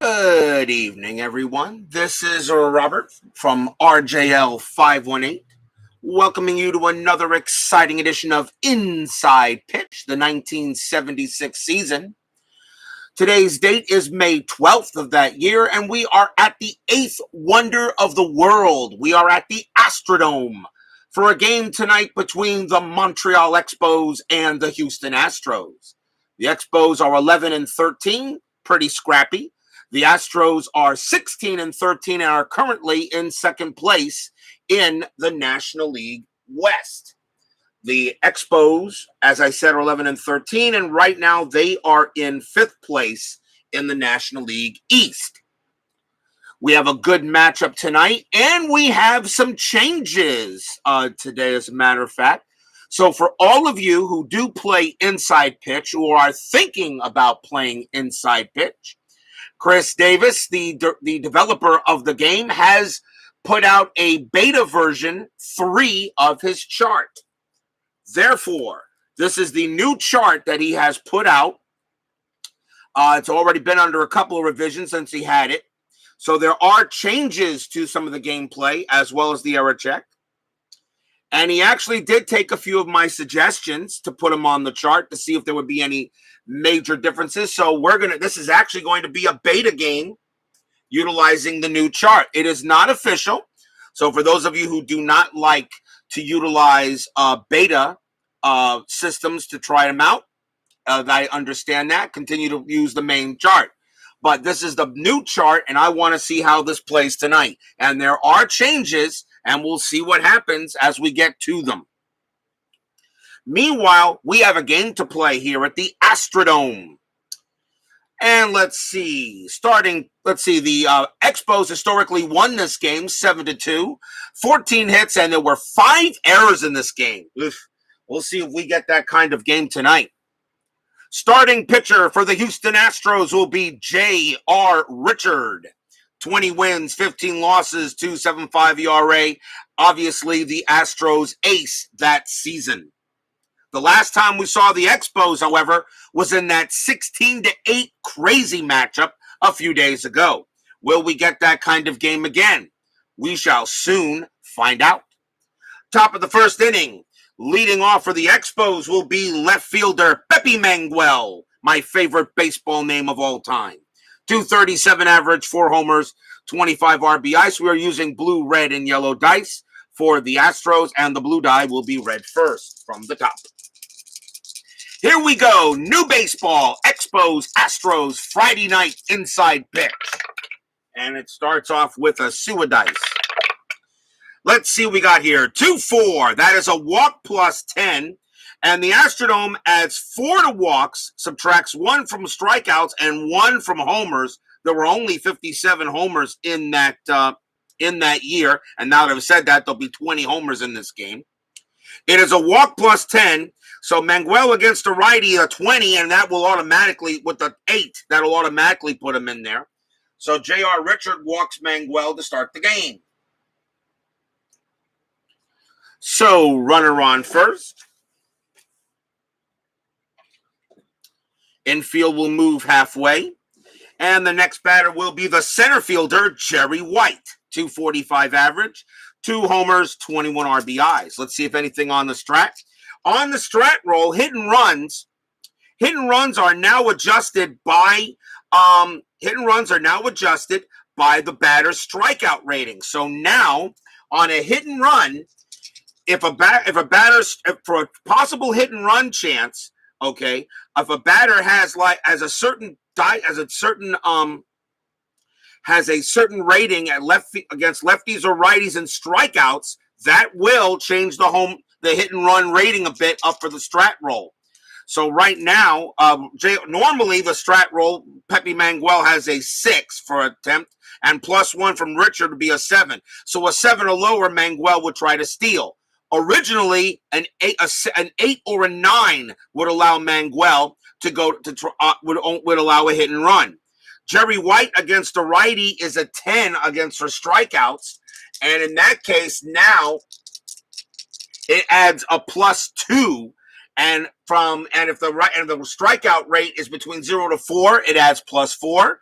Good evening, everyone. This is Robert from RJL 518, welcoming you to another exciting edition of Inside Pitch, the 1976 season. Today's date is May 12th of that year, and we are at the eighth wonder of the world. We are at the Astrodome for a game tonight between the Montreal Expos and the Houston Astros. The Expos are 11-13, pretty scrappy. The Astros are 16-13 and are currently in second place in the National League West. The Expos, as I said, are 11-13, and right now they are in fifth place in the National League East. We have a good matchup tonight, and we have some changes today, as a matter of fact. So for all of you who do play Inside Pitch or are thinking about playing Inside Pitch, Chris Davis, the developer of the game, has put out a beta version 3 of his chart. Therefore, this is the new chart that he has put out. It's already been under a couple of revisions since he had it. So there are changes to some of the gameplay as well as the error check. And he actually did take a few of my suggestions to put them on the chart to see if there would be any major differences. So this is actually going to be a beta game utilizing the new chart. It is not official. So for those of you who do not like to utilize beta systems to try them out, I understand that. Continue to use the main chart. But this is the new chart, and I want to see how this plays tonight. And there are changes, and we'll see what happens as we get to them. Meanwhile, we have a game to play here at the Astrodome. And let's see. The Expos historically won this game 7-2, 14 hits, and there were 5 errors in this game. We'll see if we get that kind of game tonight. Starting pitcher for the Houston Astros will be J.R. Richard. 20 wins, 15 losses, 2.75 ERA. Obviously, the Astros ace that season. The last time we saw the Expos, however, was in that 16-8 crazy matchup a few days ago. Will we get that kind of game again? We shall soon find out. Top of the first inning, leading off for the Expos will be left fielder Pepe Manguel, my favorite baseball name of all time. 237 average, 4 homers, 25 RBIs. We are using blue, red, and yellow dice for the Astros, and the blue die will be red first from the top. Here we go. New baseball, Expos, Astros, Friday night Inside Pitch. And it starts off with a sewer dice. Let's see what we got here. 2-4. That is a walk plus 10. And the Astrodome adds 4 to walks, subtracts 1 from strikeouts and 1 from homers. There were only 57 homers in that year. And now that I've said that, there'll be 20 homers in this game. It is a walk plus 10. So Manguel against a righty, a 20, and that will automatically, with the 8, that'll automatically put him in there. So J.R. Richard walks Manguel to start the game. So runner on first. Infield will move halfway. And the next batter will be the center fielder, Jerry White. 245 average, 2 homers, 21 RBIs. Let's see if anything on the strat. On the strat roll, hit and runs are now adjusted by the batter's strikeout rating. So now on a hit and run, if a batter for a possible hit and run chance, okay, if a batter has a certain rating at against lefties or righties and strikeouts, that will change the hit and run rating a bit up for the strat roll. So right now, normally the strat roll, Pepe Manguel has a 6 for attempt, and plus 1 from Richard would be a 7. So a 7 or lower, Manguel would try to steal. Originally, an 8 or a 9 would allow Manguel to go would allow a hit and run. Jerry White against a righty is a 10 against her strikeouts, and in that case, now it adds a +2, and if the strikeout rate is between 0 to 4, it adds +4.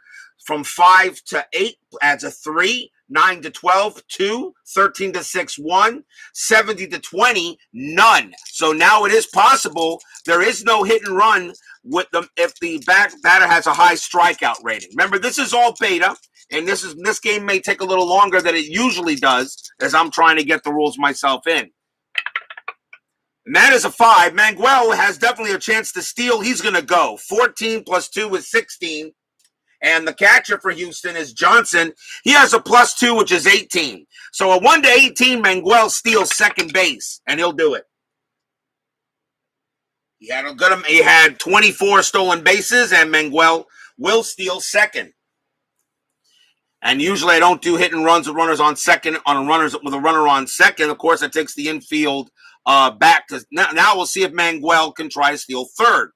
From 5 to 8 adds a 3. 9 to 12, 2. 13 to 6, 1. 70 to 20, none. So now it is possible. There is no hit and run with them if the batter has a high strikeout rating. Remember, this is all beta, and this game may take a little longer than it usually does, as I'm trying to get the rules myself in. And that is a 5. Manguel has definitely a chance to steal. He's going to go. 14 plus 2 is 16. And the catcher for Houston is Johnson. He has a +2, which is 18. So a 1 to 18, Manguel steals second base, and he'll do it. He had 24 stolen bases, and Manguel will steal second. And usually I don't do hit and runs with runners on second with a runner on second. Of course, it takes the infield back to now. We'll see if Manguel can try to steal third.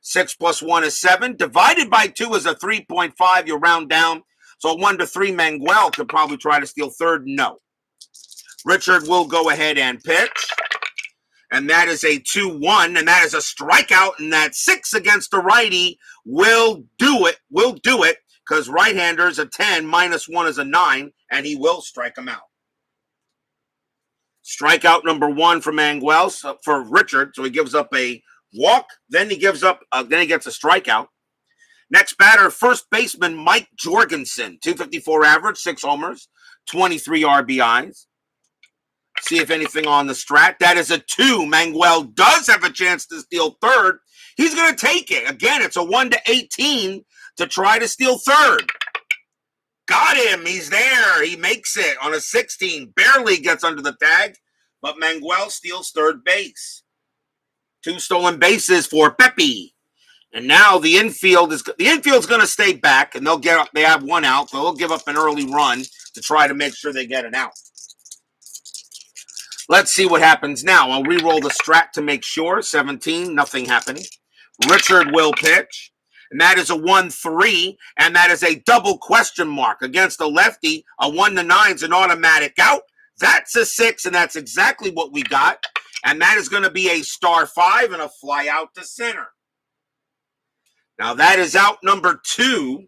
6 plus 1 is 7. Divided by 2 is a 3.5. You round down. So 1 to 3, Manguel could probably try to steal third. No. Richard will go ahead and pitch. And that is a 2-1. And that is a strikeout. And that 6 against the righty will do it. Because right-handers a 10, -1 is a 9. And he will strike him out. Strikeout number 1 for Manguel, for Richard. So he gives up a walk, then he gets a strikeout. Next batter, first baseman Mike Jorgensen, 254 average, 6 homers, 23 RBIs. See if anything on the strat. That is a 2. Manguel does have a chance to steal third. He's going to take it. Again, it's a 1 to 18 to try to steal third. Got him. He's there. He makes it on a 16. Barely gets under the tag, but Manguel steals third base. 2 stolen bases for Pepe. And now the infield's going to stay back, and they have 1 out, so they'll give up an early run to try to make sure they get an out. Let's see what happens now. I'll re-roll the strat to make sure. 17, nothing happening. Richard will pitch, and that is a 1-3, and that is a double question mark against the lefty. A 1 to 9 is an automatic out. That's a 6, and that's exactly what we got. And that is going to be a *5 and a fly out to center. Now that is out number 2.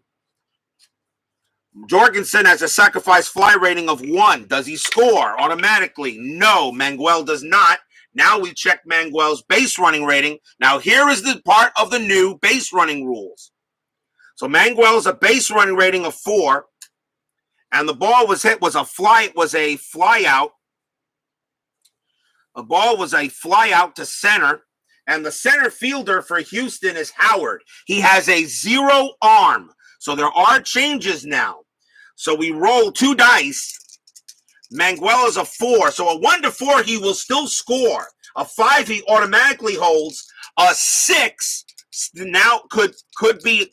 Jorgensen has a sacrifice fly rating of 1. Does he score automatically? No, Manguel does not. Now we check Manguel's base running rating. Now here is the part of the new base running rules. So Manguel is a base running rating of 4. And the ball was a fly out. The ball was a fly out to center, and the center fielder for Houston is Howard. He has a 0 arm, so there are changes now. So we roll 2 dice. Manguel is a 4, so a 1 to 4 he will still score. A 5 he automatically holds. A 6 now could be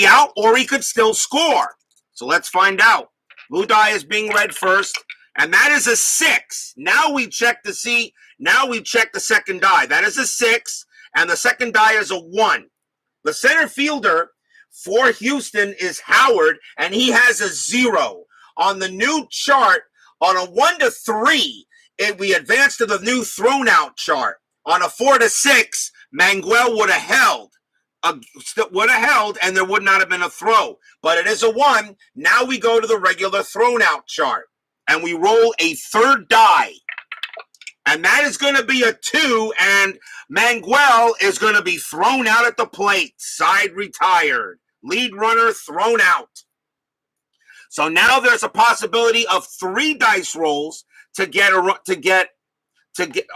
out, or he could still score. So let's find out. Blue die is being read first. And that is a 6. Now we check the second die. That is a 6, and the second die is a 1. The center fielder for Houston is Howard, and he has a 0. On the new chart, on a 1 to 3, we advance to the new thrown out chart. On a 4 to 6, Manguel would have held, and there would not have been a throw. But it is a 1. Now we go to the regular thrown out chart. And we roll a third die. And that is going to be a 2. And Manguel is going to be thrown out at the plate. Side retired. Lead runner thrown out. So now there's a possibility of 3 dice rolls to get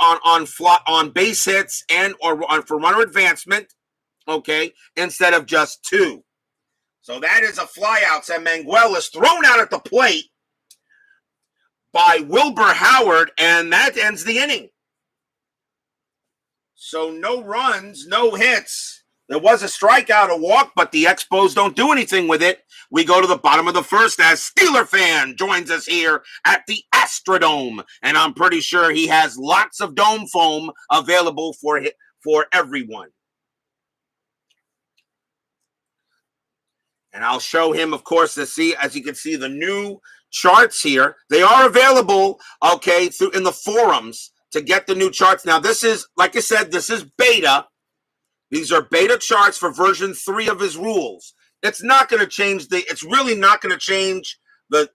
on base hits and or for runner advancement. Okay, instead of just 2. So that is a flyout. And Manguel is thrown out at the plate by Wilbur Howard, and that ends the inning. So no runs, no hits. There was a strikeout, a walk, but the Expos don't do anything with it. We go to the bottom of the first as Steeler fan joins us here at the Astrodome, and I'm pretty sure he has lots of dome foam available for everyone. And I'll show him, of course, as you can see, the new charts here. They are available, okay, in the forums to get the new charts. Now, this is, like I said, this is beta. These are beta charts for version 3 of his rules. It's not going to change it's really not going to change the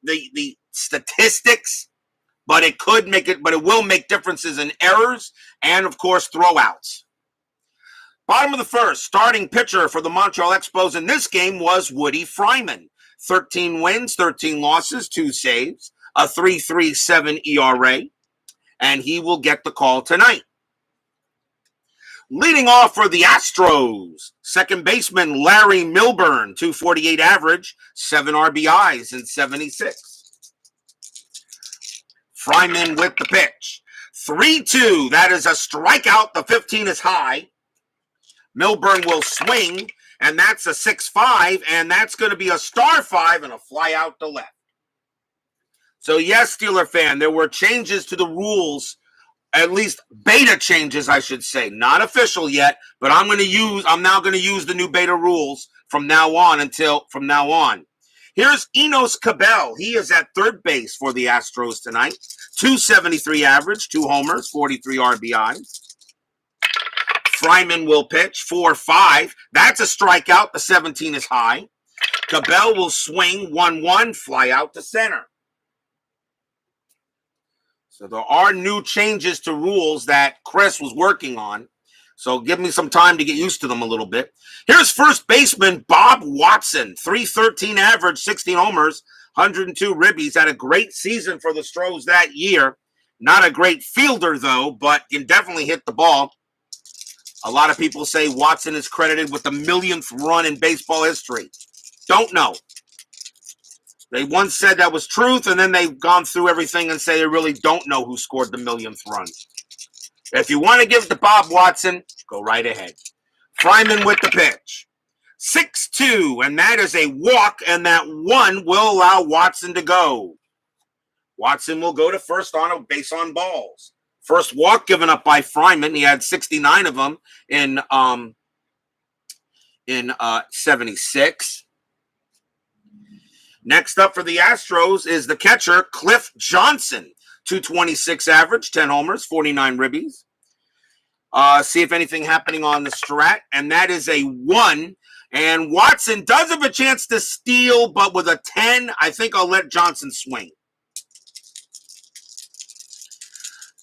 statistics, but it will make differences in errors and, of course, throwouts. Bottom of the first, starting pitcher for the Montreal Expos in this game was Woodie Fryman. 13 wins, 13 losses, 2 saves, a 3.37 ERA, and he will get the call tonight. Leading off for the Astros, second baseman Larry Milburn, 248 average, 7 RBIs in 76. Fryman with the pitch. 3-2, that is a strikeout. The 15 is high. Milburn will swing, and that's a 6-5, and that's going to be a star 5 and a fly out to left. So yes, Steeler fan, there were changes to the rules, at least beta changes, I should say. Not official yet, but I'm now going to use the new beta rules from now on. Here's Enos Cabell. He is at third base for the Astros tonight. 273 average, 2 homers, 43 RBIs. Fryman will pitch, 4-5. That's a strikeout. The 17 is high. Cabell will swing, 1-1, fly out to center. So there are new changes to rules that Chris was working on. So give me some time to get used to them a little bit. Here's first baseman Bob Watson, 313 average, 16 homers, 102 ribbies. Had a great season for the Astros that year. Not a great fielder, though, but can definitely hit the ball. A lot of people say Watson is credited with the millionth run in baseball history. Don't know. They once said that was truth, and then they've gone through everything and say they really don't know who scored the millionth run. If you want to give it to Bob Watson, go right ahead. Fryman with the pitch. 6-2, and that is a walk, and that 1 will allow Watson to go. Watson will go to first on a base on balls. First walk given up by Fryman. He had 69 of them in 76. Next up for the Astros is the catcher, Cliff Johnson. 226 average, 10 homers, 49 ribbies. See if anything happening on the strat, and that is a 1. And Watson does have a chance to steal, but with a 10, I think I'll let Johnson swing.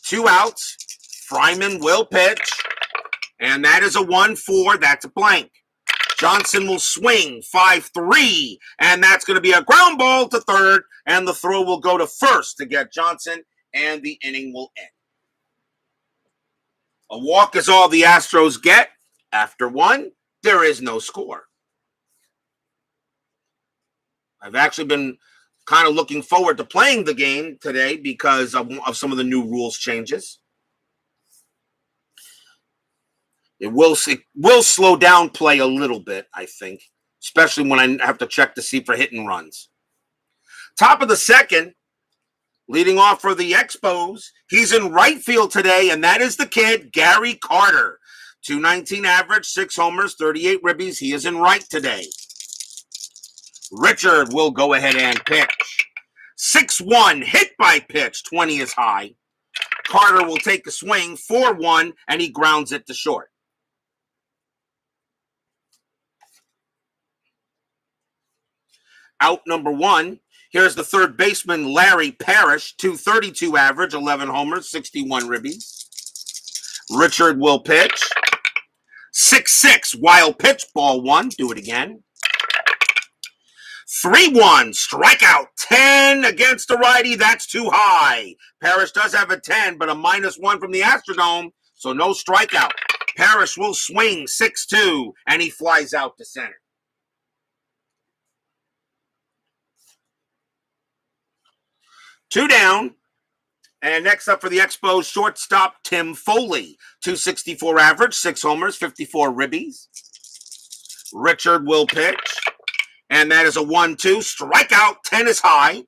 2 outs. Fryman will pitch, and that is a 1-4. That's a blank. Johnson will swing, 5-3, and that's going to be a ground ball to third, and the throw will go to first to get Johnson, and the inning will end. A walk is all the Astros get. After 1, there is no score. I've actually been kind of looking forward to playing the game today because of some of the new rules changes. It will slow down play a little bit, I think, especially when I have to check to see for hit and runs. Top of the second, leading off for the Expos, he's in right field today, and that is the kid, Gary Carter. 219 average, 6 homers, 38 ribbies. He is in right today. Richard will go ahead and pitch. 6-1, hit by pitch, 20 is high. Carter will take a swing, 4-1, and he grounds it to short. Out number 1, here's the third baseman, Larry Parrish, 232 average, 11 homers, 61 ribbies. Richard will pitch. 6-6, wild pitch, ball 1, do it again. 3-1, strikeout, 10 against the righty, that's too high. Parrish does have a 10, but a -1 from the Astrodome, so no strikeout. Parrish will swing, 6-2, and he flies out to center. Two down, and next up for the Expos, shortstop Tim Foley. 264 average, 6 homers, 54 ribbies. Richard will pitch, and that is a 1-2. Strikeout, 10 is high.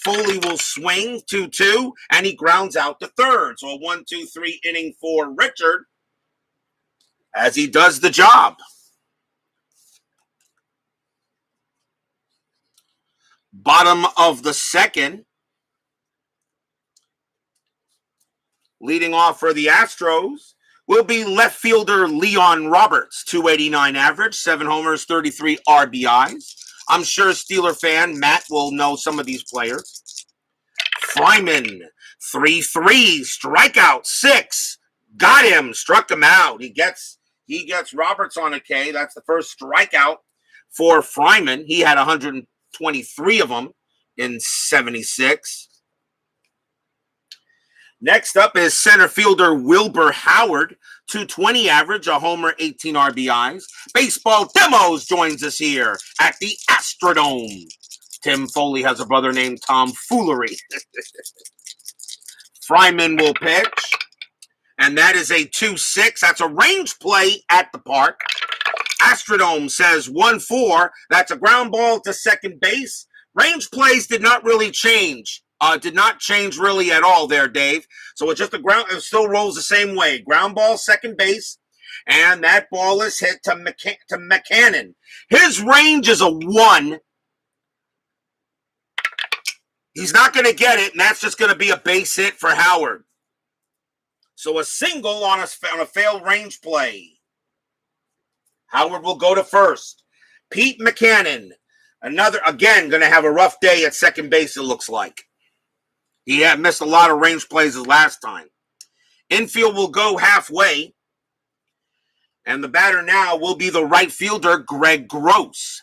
Foley will swing, 2-2, and he grounds out to third. So a 1-2-3 inning for Richard as he does the job. Bottom of the second. Leading off for the Astros will be left fielder Leon Roberts, 289 average, 7 homers, 33 RBIs. I'm sure Steeler fan Matt will know some of these players. Fryman, 3-3, strikeout, 6. Got him, struck him out. He gets Roberts on a K. That's the first strikeout for Fryman. He had 123 of them in 76. Next up is center fielder Wilbur Howard, 220 average, a homer, 18 RBIs. Baseball Demos joins us here at the Astrodome. Tim Foley has a brother named Tom Foolery. Fryman will pitch, and that is a 2-6. That's a range play at the park. Astrodome says 1-4. That's a ground ball to second base. Range plays did not really change. Did not change really at all there, Dave. So it's just it still rolls the same way. Ground ball, second base, and that ball is hit to McCannon. His range is a 1. He's not going to get it, and that's just going to be a base hit for Howard. So a single on a failed range play. Howard will go to first. Pete McCannon, again, going to have a rough day at second base, it looks like. He had missed a lot of range plays last time. Infield will go halfway. And the batter now will be the right fielder, Greg Gross.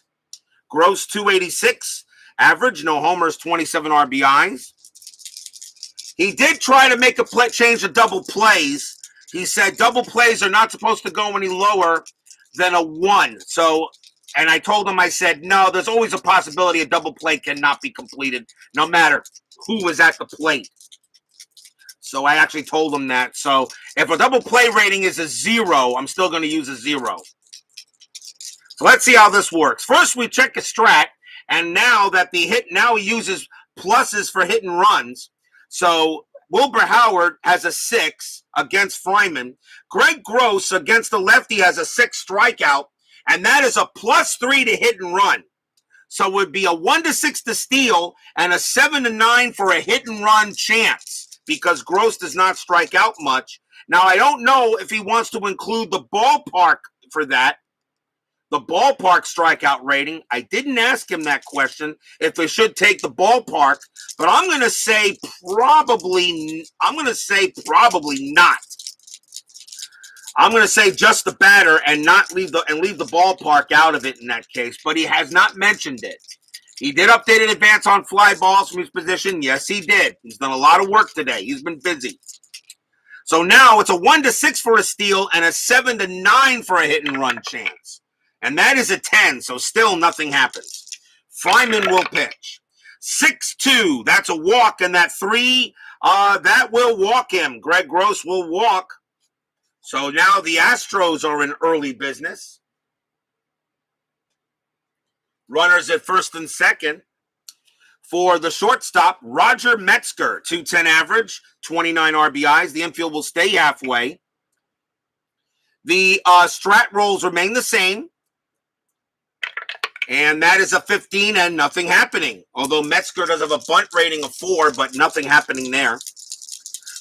Gross, 286. Average, no homers, 27 RBIs. He did try to make a change to double plays. He said double plays are not supposed to go any lower than a 1. And I told him, I said, no, there's always a possibility a double play cannot be completed, no matter who was at the plate. So I actually told him that. So if a double play rating is a 0, I'm still going to use a 0. So let's see how this works. First, we check a strat, and now he uses pluses for hit and runs. So Wilbur Howard has a 6 against Fryman. Greg Gross against the lefty has a 6 strikeout, and that is a +3 to hit and run. So it would be a 1-6 to steal and a 7-9 for a hit and run chance because Gross does not strike out much. Now, I don't know if he wants to include the ballpark for that, the ballpark strikeout rating. I didn't ask him that question, if they should take the ballpark, but I'm going to say probably not. I'm going to say just the batter and not leave the ballpark out of it in that case, but he has not mentioned it. He did update an advance on fly balls from his position. Yes, he did. He's done a lot of work today. He's been busy. So now it's a 1-6 for a steal and a 7-9 for a hit and run chance. And that is a 10, so still nothing happens. Fryman will pitch. 6-2, that's a walk, and that 3, that will walk him. Greg Gross will walk. So now the Astros are in early business. Runners at first and second. For the shortstop, Roger Metzger, 210 average, 29 RBIs. The infield will stay halfway. The strat rolls remain the same. And that is a 15 and nothing happening. Although Metzger does have a bunt rating of 4, but nothing happening there.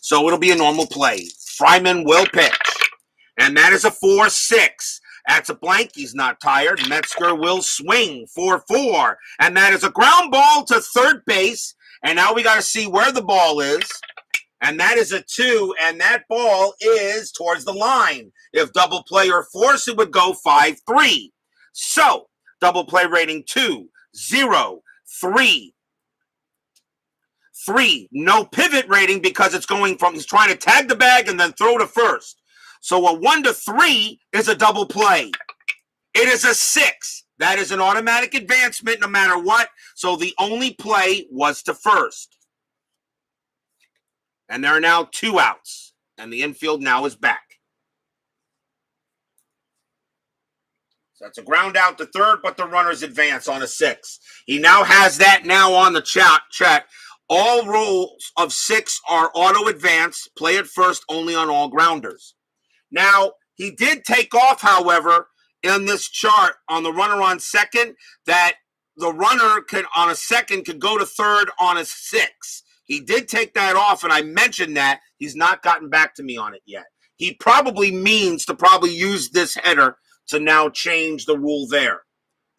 So it'll be a normal play. Fryman will pitch. And that is a 4-6. That's a blank. He's not tired. Metzger will swing. 4-4. And that is a ground ball to third base. And now we got to see where the ball is. And that is a 2. And that ball is towards the line. If double play or force, it would go 5-3. So, double play rating 2, 0, 3. 3. No pivot rating because he's trying to tag the bag and then throw to first. So a 1-3 is a double play. It is a 6. That is an automatic advancement no matter what. So the only play was to first. And there are now 2 outs. And the infield now is back. So that's a ground out to third, but the runners advance on a 6. He now has that now on the chat. All rolls of 6 are auto advance. Play at first only on all grounders. Now, he did take off, however, in this chart on the runner on second, that the runner on a second could go to third on a 6. He did take that off, and I mentioned that. He's not gotten back to me on it yet. he probably means to probably use this header to now change the rule there.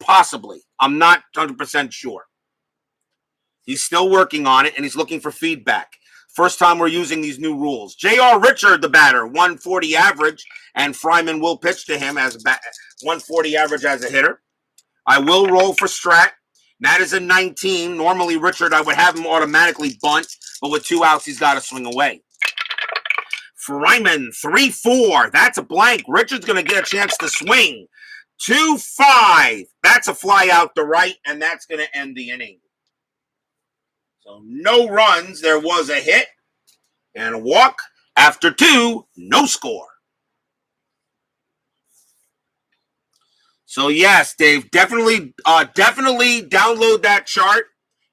Possibly. I'm not 100% sure. He's still working on it, and he's looking for feedback. First time we're using these new rules. J.R. Richard, the batter, 140 average, and Fryman will pitch to him as 140 average as a hitter. I will roll for Strat. That is a 19. Normally, Richard, I would have him automatically bunt, but with 2 outs, he's got to swing away. Fryman, 3-4. That's a blank. Richard's going to get a chance to swing. 2-5. That's a fly out to right, and that's going to end the inning. So no runs. There was a hit and a walk. After 2, no score. So yes, Dave, definitely download that chart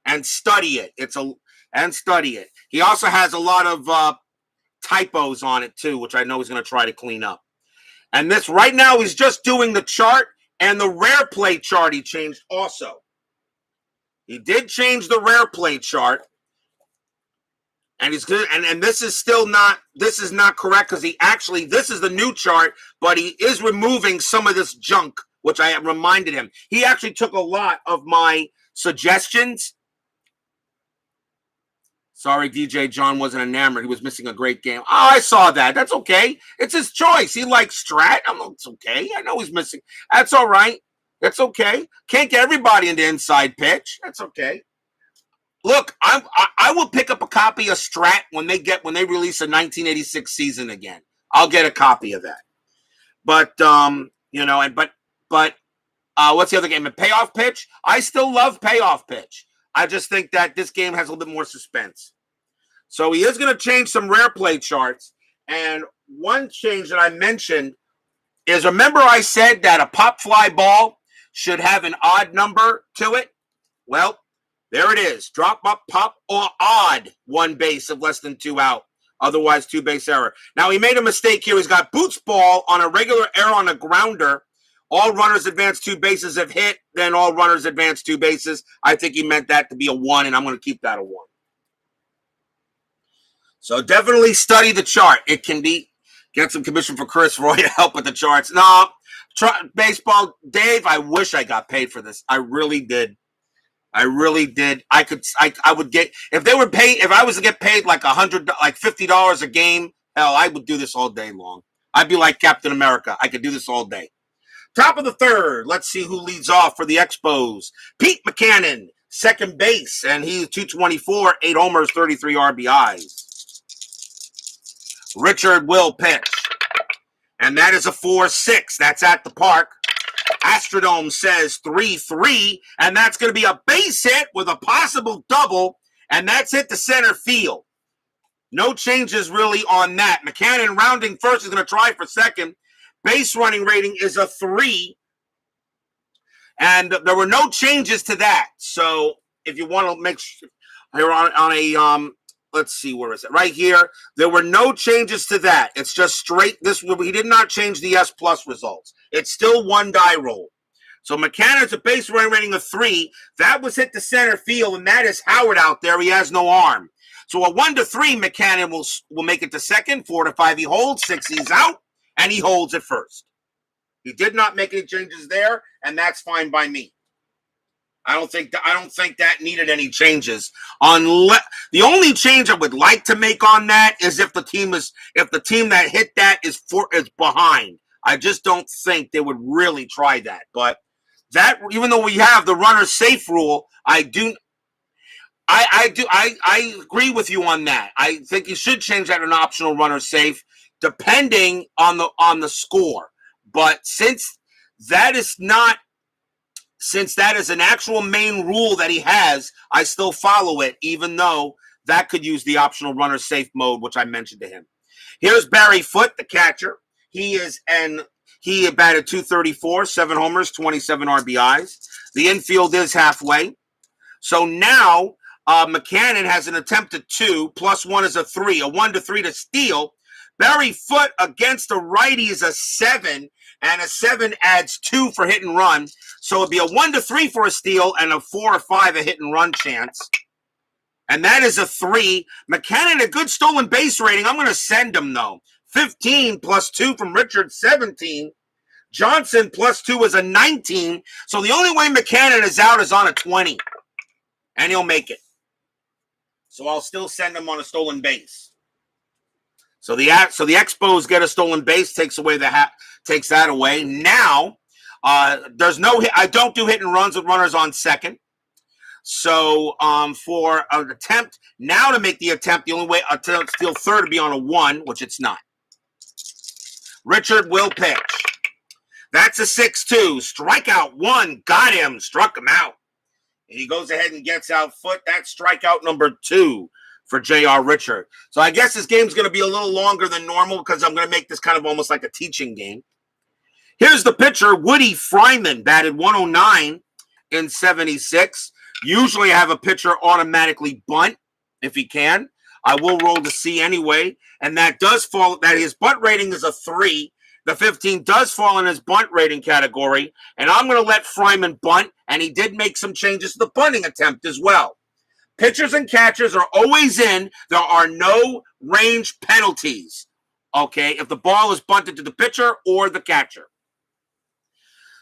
and study it. Study it. He also has a lot of typos on it too, which I know he's going to try to clean up. And this right now, he's just doing the chart, and the rare play chart he changed also. He did change the rare play chart, and he's good. And this is still not. This is not correct because this is the new chart, but he is removing some of this junk, which I reminded him. He actually took a lot of my suggestions. Sorry, DJ John wasn't enamored. He was missing a great game. Oh, I saw that. That's okay. It's his choice. He likes Strat. It's okay. I know he's missing. That's all right. That's okay. Can't get everybody into inside pitch. That's okay. Look, I will pick up a copy of Strat when they release a 1986 season again. I'll get a copy of that. But what's the other game? A Payoff Pitch? I still love Payoff Pitch. I just think that this game has a little bit more suspense. So he is going to change some rare play charts. And one change that I mentioned is, remember I said that a pop fly ball should have an odd number to it? Well, there it is. Drop up, pop, or odd 1 base of less than 2 out. Otherwise, 2 base error. Now, he made a mistake here. He's got boots ball on a regular error on a grounder. All runners advance 2 bases if hit, then all runners advance 2 bases. I think he meant that to be a 1, and I'm going to keep that a 1. So definitely study the chart. It can be, get some commission for Chris Roy to help with the charts. No, baseball, Dave, I wish I got paid for this. I really did. I would get, if I was to get paid like $50 a game, hell, I would do this all day long. I'd be like Captain America. I could do this all day. Top of the 3rd, let's see who leads off for the Expos. Pete McCannon, second base, and he's 224, 8 homers, 33 RBIs. Richard will pitch, and that is a 4-6. That's at the park. Astrodome says 3-3, and that's going to be a base hit with a possible double, and that's hit to center field. No changes really on that. McCannon rounding first is going to try for second. Base running rating is a 3, and there were no changes to that. So if you want to make sure, here on a let's see, where is it? Right here. There were no changes to that. It's just straight. He did not change the S+ results. It's still 1 die roll. So McCannon's a base running rating of 3. That was hit to center field, and that is Howard out there. He has no arm. So a 1-3, McCannon will make it to second. 4-5, he holds. 6, he's out. And he holds at first. He did not make any changes there, and that's fine by me. I don't think that needed any changes. The only change I would like to make on that is if the team that hit that is behind. I just don't think they would really try that. But that, even though we have the runner safe rule, I agree with you on that. I think you should change that to an optional runner safe, depending on the score. But since that is an actual main rule that he has, I still follow it, even though that could use the optional runner safe mode, which I mentioned to him. Here's Barry Foote, the catcher. He batted .234, 7 homers, 27 RBIs. The infield is halfway. So now McCannon has an attempt at 2, +1 is a 3, a 1-3 to steal. Barry Foote against a righty is a 7, and a 7 adds 2 for hit and run. So it'd be a 1-3 for a steal and a 4 or 5 a hit and run chance. And that is a 3. McCannon, a good stolen base rating. I'm going to send him, though. 15 plus 2 from Richard, 17. Johnson plus 2 is a 19. So the only way McCannon is out is on a 20. And he'll make it. So I'll still send him on a stolen base. So the Expos get a stolen base, takes that away. Now, there's no hit. I don't do hit and runs with runners on second. So for an attempt, now to make the attempt, the only way to steal third would be on a 1, which it's not. Richard will pitch. That's a 6-2. Strikeout 1. Got him. Struck him out. And he goes ahead and gets out foot. That's strikeout number 2 for J.R. Richard. So I guess this game's going to be a little longer than normal because I'm going to make this kind of almost like a teaching game. Here's the pitcher, Woodie Fryman, batted 109 in 76. Usually I have a pitcher automatically bunt if he can. I will roll to C anyway. And that does fall, that his bunt rating is a 3. The 15 does fall in his bunt rating category. And I'm going to let Fryman bunt. And he did make some changes to the bunting attempt as well. Pitchers and catchers are always in. There are no range penalties. Okay, if the ball is bunted to the pitcher or the catcher.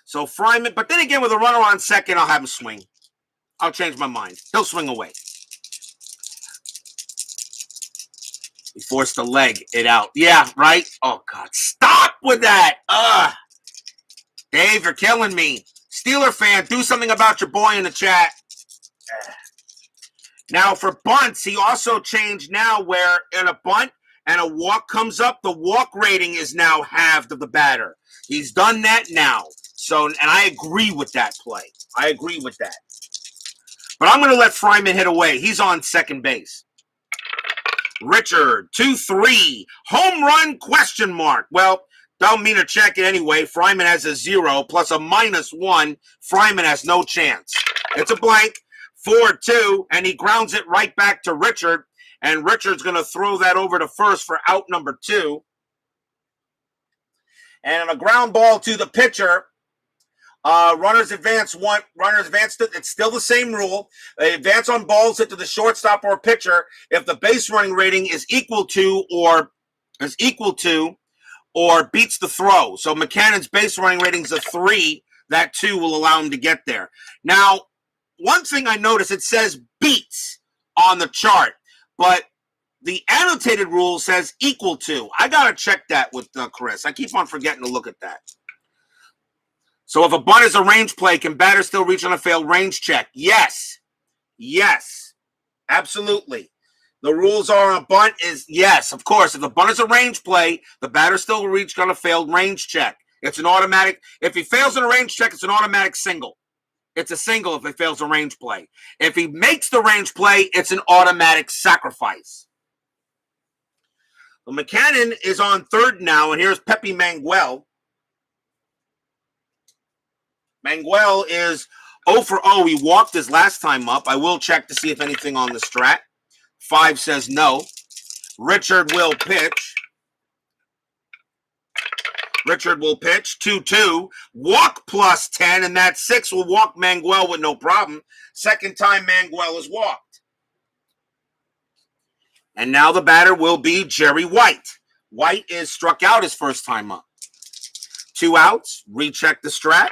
So Fryman, but then again, with a runner on second, I'll have him swing. I'll change my mind. He'll swing away. He forced the leg it out. Yeah, right? Oh, God. Stop with that. Dave, you're killing me. Steeler fan, do something about your boy in the chat. Now, for bunts, he also changed now where in a bunt and a walk comes up, the walk rating is now halved of the batter. He's done that now. So, and I agree with that play. I agree with that. But I'm going to let Fryman hit away. He's on second base. Richard, 2-3. Home run question mark. Well, don't mean to check it anyway. Fryman has a 0 plus a -1. Fryman has no chance. It's a blank. 4-2. And he grounds it right back to Richard. And Richard's going to throw that over to first for out number 2. And a ground ball to the pitcher. Runners advance one. Runners advance. It's still the same rule. They advance on balls hit to the shortstop or pitcher if the base running rating is equal to or beats the throw. So McCannon's base running rating is a 3. That 2 will allow him to get there. Now, one thing I noticed, it says beats on the chart, but the annotated rule says equal to. I gotta check that with Chris. I keep on forgetting to look at that. So if a bunt is a range play, can batters still reach on a failed range check? Yes. Yes. Absolutely. The rules are on a bunt is yes, of course. If the bunt is a range play, the batter still reach on a failed range check. It's an automatic. If he fails in a range check, it's an automatic single. It's a single if he fails a range play. If he makes the range play, it's an automatic sacrifice. Well, McCannon is on third now, and here's Pepe Manguel. Manguel is 0 for 0. He walked his last time up. I will check to see if anything on the strat. 5 says no. Richard will pitch. Richard will pitch. 2-2. Walk plus 10, and that 6 will walk Manguel with no problem. Second time Manguel is walked. And now the batter will be Jerry White. White is struck out his first time up. 2 outs. Recheck the strat.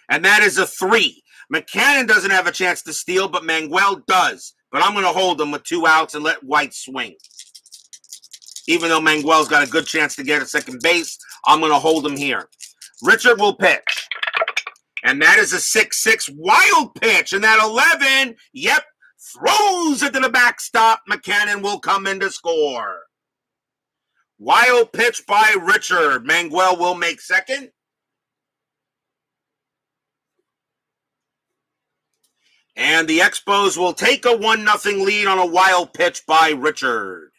And that is a 3. McCannon doesn't have a chance to steal, but Manguel does. But I'm going to hold him with 2 outs and let White swing. Even though Manguel's got a good chance to get at second base, I'm going to hold him here. Richard will pitch. And that is a 6-6 wild pitch. And that 11, yep, throws it to the backstop. McCannon will come in to score. Wild pitch by Richard. Manguel will make second. And the Expos will take a 1-0 lead on a wild pitch by Richard.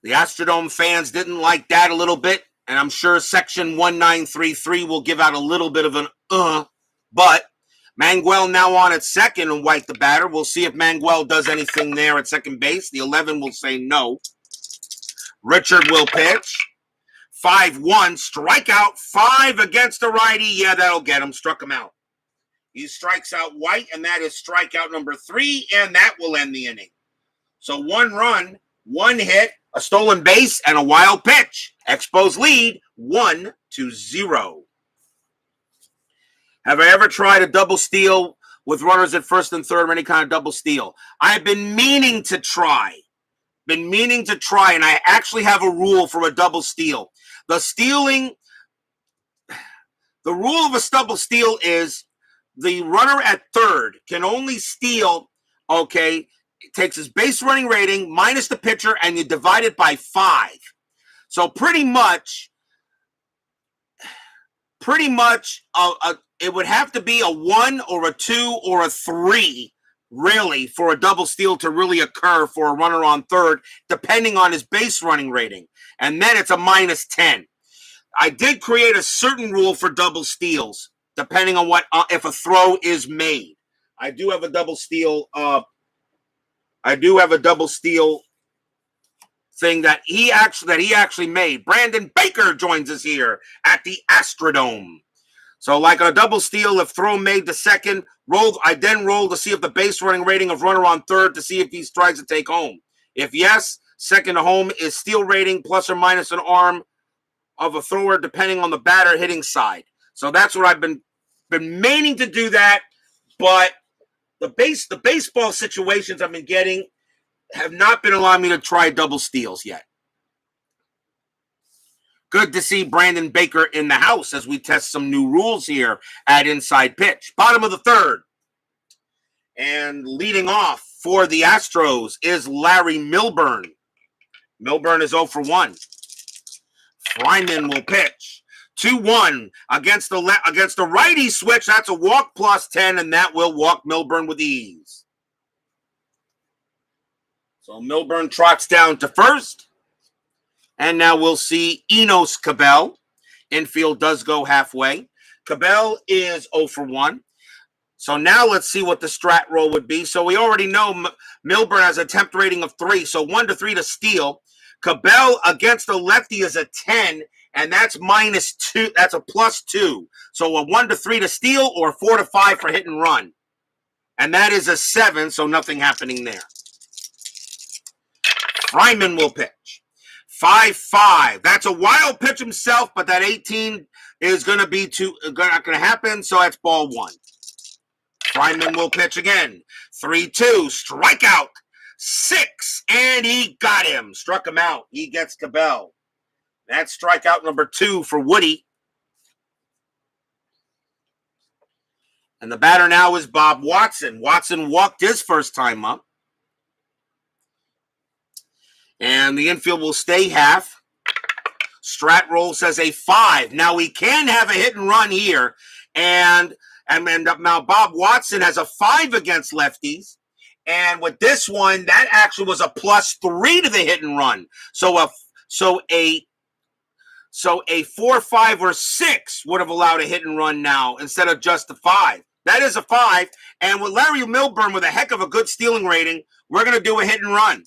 The Astrodome fans didn't like that a little bit, and I'm sure Section 1933 will give out a little bit of an but Manguel now on at second and White the batter. We'll see if Manguel does anything there at second base. The 11 will say no. Richard will pitch. 5-1, strikeout, 5 against the righty. Yeah, that'll get him. Struck him out. He strikes out White, and that is strikeout number 3, and that will end the inning. So 1 run, 1 hit, a stolen base, and a wild pitch. Expos lead 1-0. Have I ever tried a double steal with runners at first and third or any kind of double steal? I've been meaning to try. And I actually have a rule for a double steal. The rule of a double steal is the runner at third can only steal, okay, it takes his base running rating minus the pitcher, and you divide it by 5. So pretty much, it would have to be a 1 or a 2 or a 3, really, for a double steal to really occur for a runner on third, depending on his base running rating. And then it's a minus 10. I did create a certain rule for double steals, depending on if a throw is made. I do have a double steal. Thing that he actually made. Brandon Baker joins us here at the Astrodome. So, like on a double steal, if throw made to second, I then roll to see if the base running rating of runner on third to see if he tries to take home. If yes, second to home is steal rating plus or minus an arm of a thrower depending on the batter hitting side. So that's what I've been meaning to do that, but the baseball situations I've been getting have not been allowing me to try double steals yet. Good to see Brandon Baker in the house as we test some new rules here at Inside Pitch. Bottom of the third. And leading off for the Astros is Larry Milburn. Milburn is 0 for 1. Fryman will pitch. 2-1 against the righty switch. That's a walk plus 10, and that will walk Milburn with ease. So Milburn trots down to first. And now we'll see Enos Cabell. Infield does go halfway. Cabell is 0 for 1. So now let's see what the strat roll would be. So we already know Milburn has a temp rating of 3. So 1 to 3 to steal. Cabell against the lefty is a 10. And that's minus 2. That's a plus 2. So a 1 to 3 to steal or 4 to 5 for hit and run. And that is a 7. So nothing happening there. Fryman will pitch. 5-5. That's a wild pitch himself, but that 18 is going to be not going to happen, so that's ball 1. Fryman will pitch again. 3-2. Strikeout. 6, and he got him. Struck him out. He gets Cabell. That's strikeout number 2 for Woodie. And the batter now is Bob Watson. Watson walked his first time up. And the infield will stay half. Strat roll says a 5. Now we can have a hit and run here. And now Bob Watson has a 5 against lefties. And with this one, that actually was a plus 3 to the hit and run. So a 4, 5, or 6 would have allowed a hit and run now instead of just a 5. That is a 5. And with Larry Milburn with a heck of a good stealing rating, we're going to do a hit and run.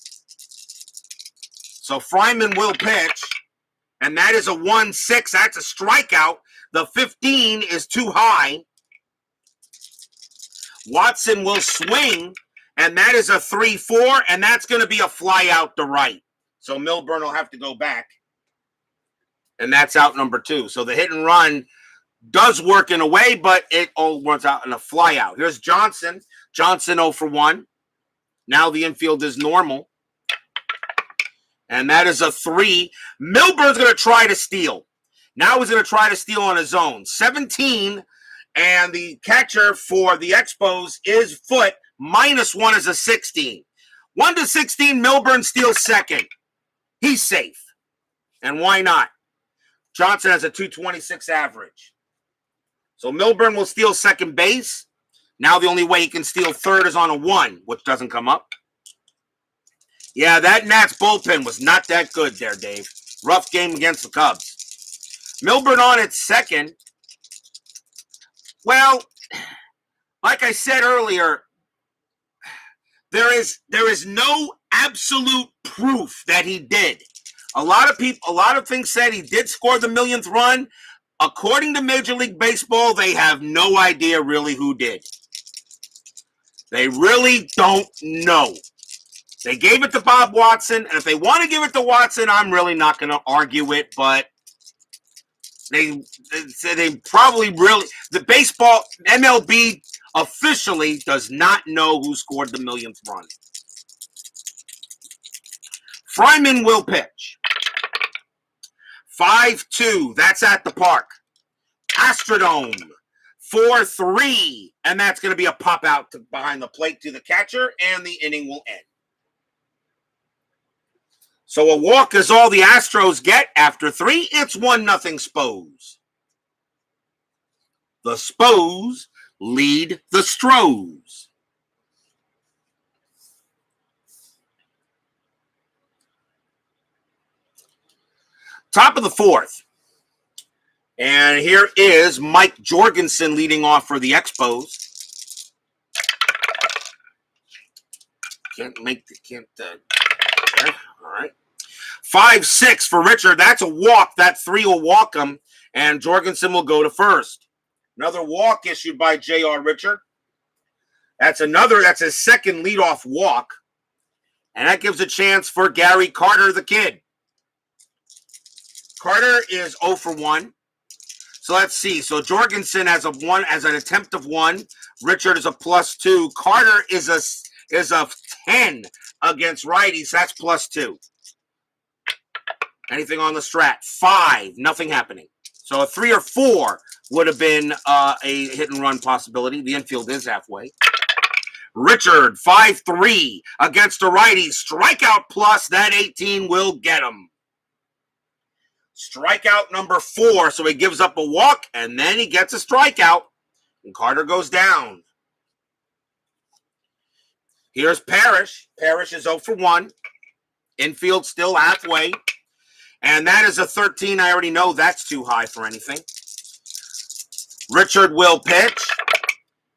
So Fryman will pitch, and that is a 1-6. That's a strikeout. The 15 is too high. Watson will swing, and that is a 3-4, and that's going to be a fly out to right. So Milburn will have to go back, and that's out number 2. So the hit and run does work in a way, but it all runs out in a fly out. Here's Johnson. Johnson 0 for 1. Now the infield is normal. And that is a 3. Milburn's going to try to steal. Now he's going to try to steal on his own. 17, and the catcher for the Expos is Foot. -1 is a 16. 1 to 16, Milburn steals second. He's safe. And why not? Johnson has a 226 average. So Milburn will steal second base. Now the only way he can steal third is on a 1, which doesn't come up. Yeah, that Nats bullpen was not that good there, Dave. Rough game against the Cubs. Milburn on at second. Well, like I said earlier, there is no absolute proof that he did. A lot of things said he did score the millionth run. According to Major League Baseball, they have no idea really who did. They really don't know. They gave it to Bob Watson, and if they want to give it to Watson, I'm really not going to argue it, but they probably really, the baseball, MLB officially does not know who scored the millionth run. Fryman will pitch. 5-2, that's at the park. Astrodome, 4-3, and that's going to be a pop out behind the plate to the catcher, and the inning will end. So a walk is all the Astros get after 3. It's 1-0 Spos. The Spos lead the Stros. Top of the 4th. And here is Mike Jorgensen leading off for the Expos. All right. 5-6 for Richard. That's a walk. That 3 will walk him, and Jorgensen will go to first. Another walk issued by J.R. Richard. That's his second leadoff walk. And that gives a chance for Gary Carter, the kid. Carter is 0 for 1. So let's see. So Jorgensen has an attempt of 1. Richard is a +2. Carter is a 10 against righties. That's +2. Anything on the strat? 5. Nothing happening. So a 3 or 4 would have been a hit and run possibility. The infield is halfway. Richard, 5-3 against a righty. Strikeout plus. That 18 will get him. Strikeout number 4. So he gives up a walk, and then he gets a strikeout. And Carter goes down. Here's Parrish. Parrish is 0 for 1. Infield still halfway. And that is a 13. I already know that's too high for anything. Richard will pitch.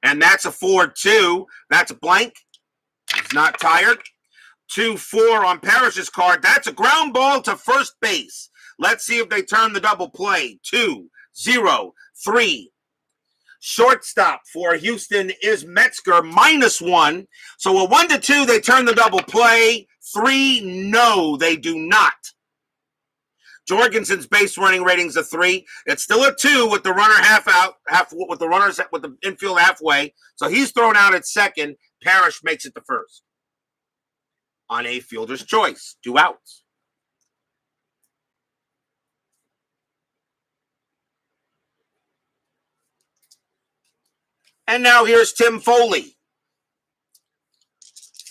And that's a 4-2. That's a blank. He's not tired. 2-4 on Parrish's card. That's a ground ball to first base. Let's see if they turn the double play. 2-0-3. Shortstop for Houston is Metzger, -1. So a 1-2, they turn the double play. 3, no, they do not. Jorgensen's base running rating's a 3. It's still a 2 with the runner with the infield halfway. So he's thrown out at second. Parrish makes it to first. On a fielder's choice, 2 outs. And now here's Tim Foley.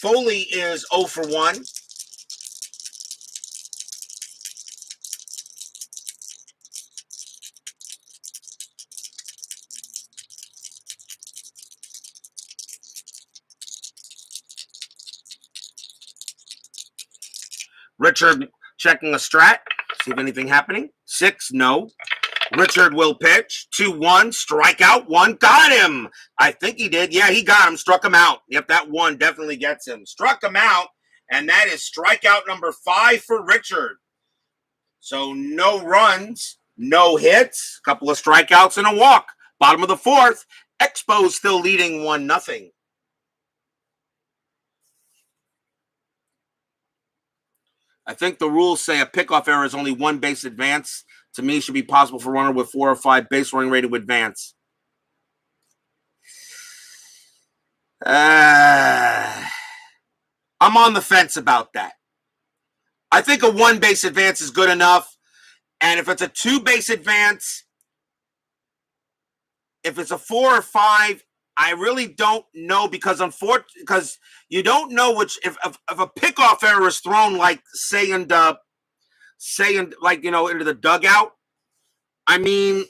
Foley is 0 for 1. Richard checking a strat, see if anything happening. 6, no. Richard will pitch. 2-1, strikeout 1, got him. I think he did. Yeah, he got him, struck him out. Yep, that 1 definitely gets him. Struck him out, and that is strikeout number 5 for Richard. So no runs, no hits, a couple of strikeouts and a walk. Bottom of the 4th, Expos still leading 1-0. I think the rules say a pickoff error is only 1 base advance. To me, it should be possible for a runner with 4 or 5 base running rated to advance. I'm on the fence about that. I think a 1 base advance is good enough. And if it's a 2 base advance, if it's a 4 or 5, I really don't know because you don't know which if a pickoff error is thrown like saying like into the dugout. I mean,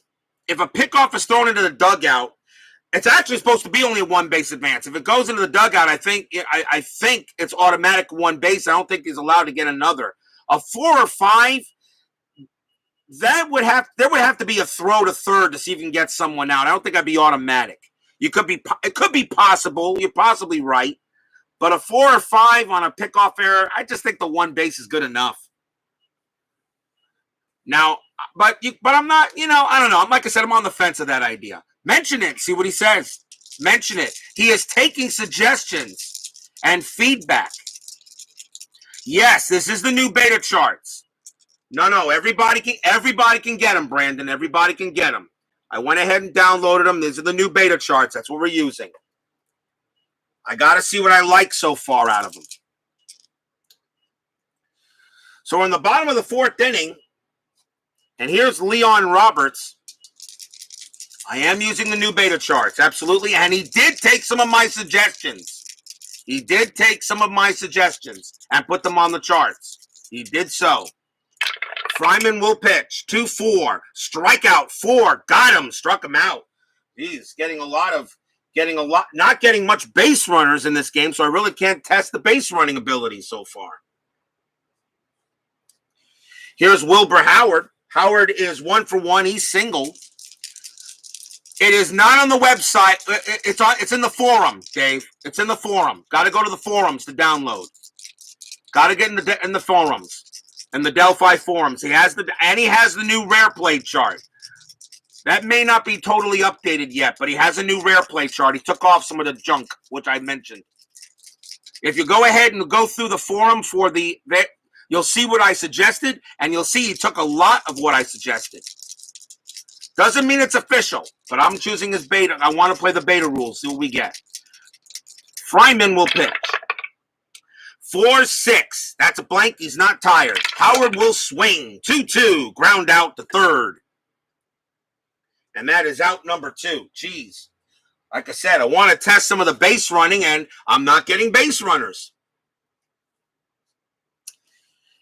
if a pickoff is thrown into the dugout, it's actually supposed to be only a 1 base advance. If it goes into the dugout, I think it's automatic 1 base. I don't think he's allowed to get another. A 4 or 5. There would have to be a throw to third to see if you can get someone out. I don't think that'd be automatic. It could be possible. You're possibly right. But a 4 or 5 on a pickoff error, I just think the 1 base is good enough. Now, but I'm not, I don't know. Like I said, I'm on the fence of that idea. Mention it. See what he says. Mention it. He is taking suggestions and feedback. Yes, this is the new beta charts. No, everybody can get them, Brandon. Everybody can get them. I went ahead and downloaded them. These are the new beta charts. That's what we're using. I got to see what I like so far out of them. So we're in the bottom of the fourth inning, and here's Leon Roberts. I am using the new beta charts, absolutely, and he did take some of my suggestions. He did take some of my suggestions and put them on the charts. He did so. Fryman will pitch. 2-4. Strikeout. 4. Got him. Struck him out. He's not getting much base runners in this game, so I really can't test the base running ability so far. Here's Wilbur Howard. Howard is 1 for 1. He's single. It is not on the website. It's in the forum, Dave. It's in the forum. Got to go to the forums to download. Got to get in the forums. In the Delphi forums. He has the new rare play chart. That may not be totally updated yet, but he has a new rare play chart. He took off some of the junk, which I mentioned. If you go ahead and go through the forum you'll see what I suggested, and you'll see he took a lot of what I suggested. Doesn't mean it's official, but I'm choosing his beta. I want to play the beta rules, see what we get. Fryman will pitch. 4-6. That's a blank. He's not tired. Howard will swing. 2-2. Ground out to third. And that is out number 2. Jeez. Like I said, I want to test some of the base running, and I'm not getting base runners.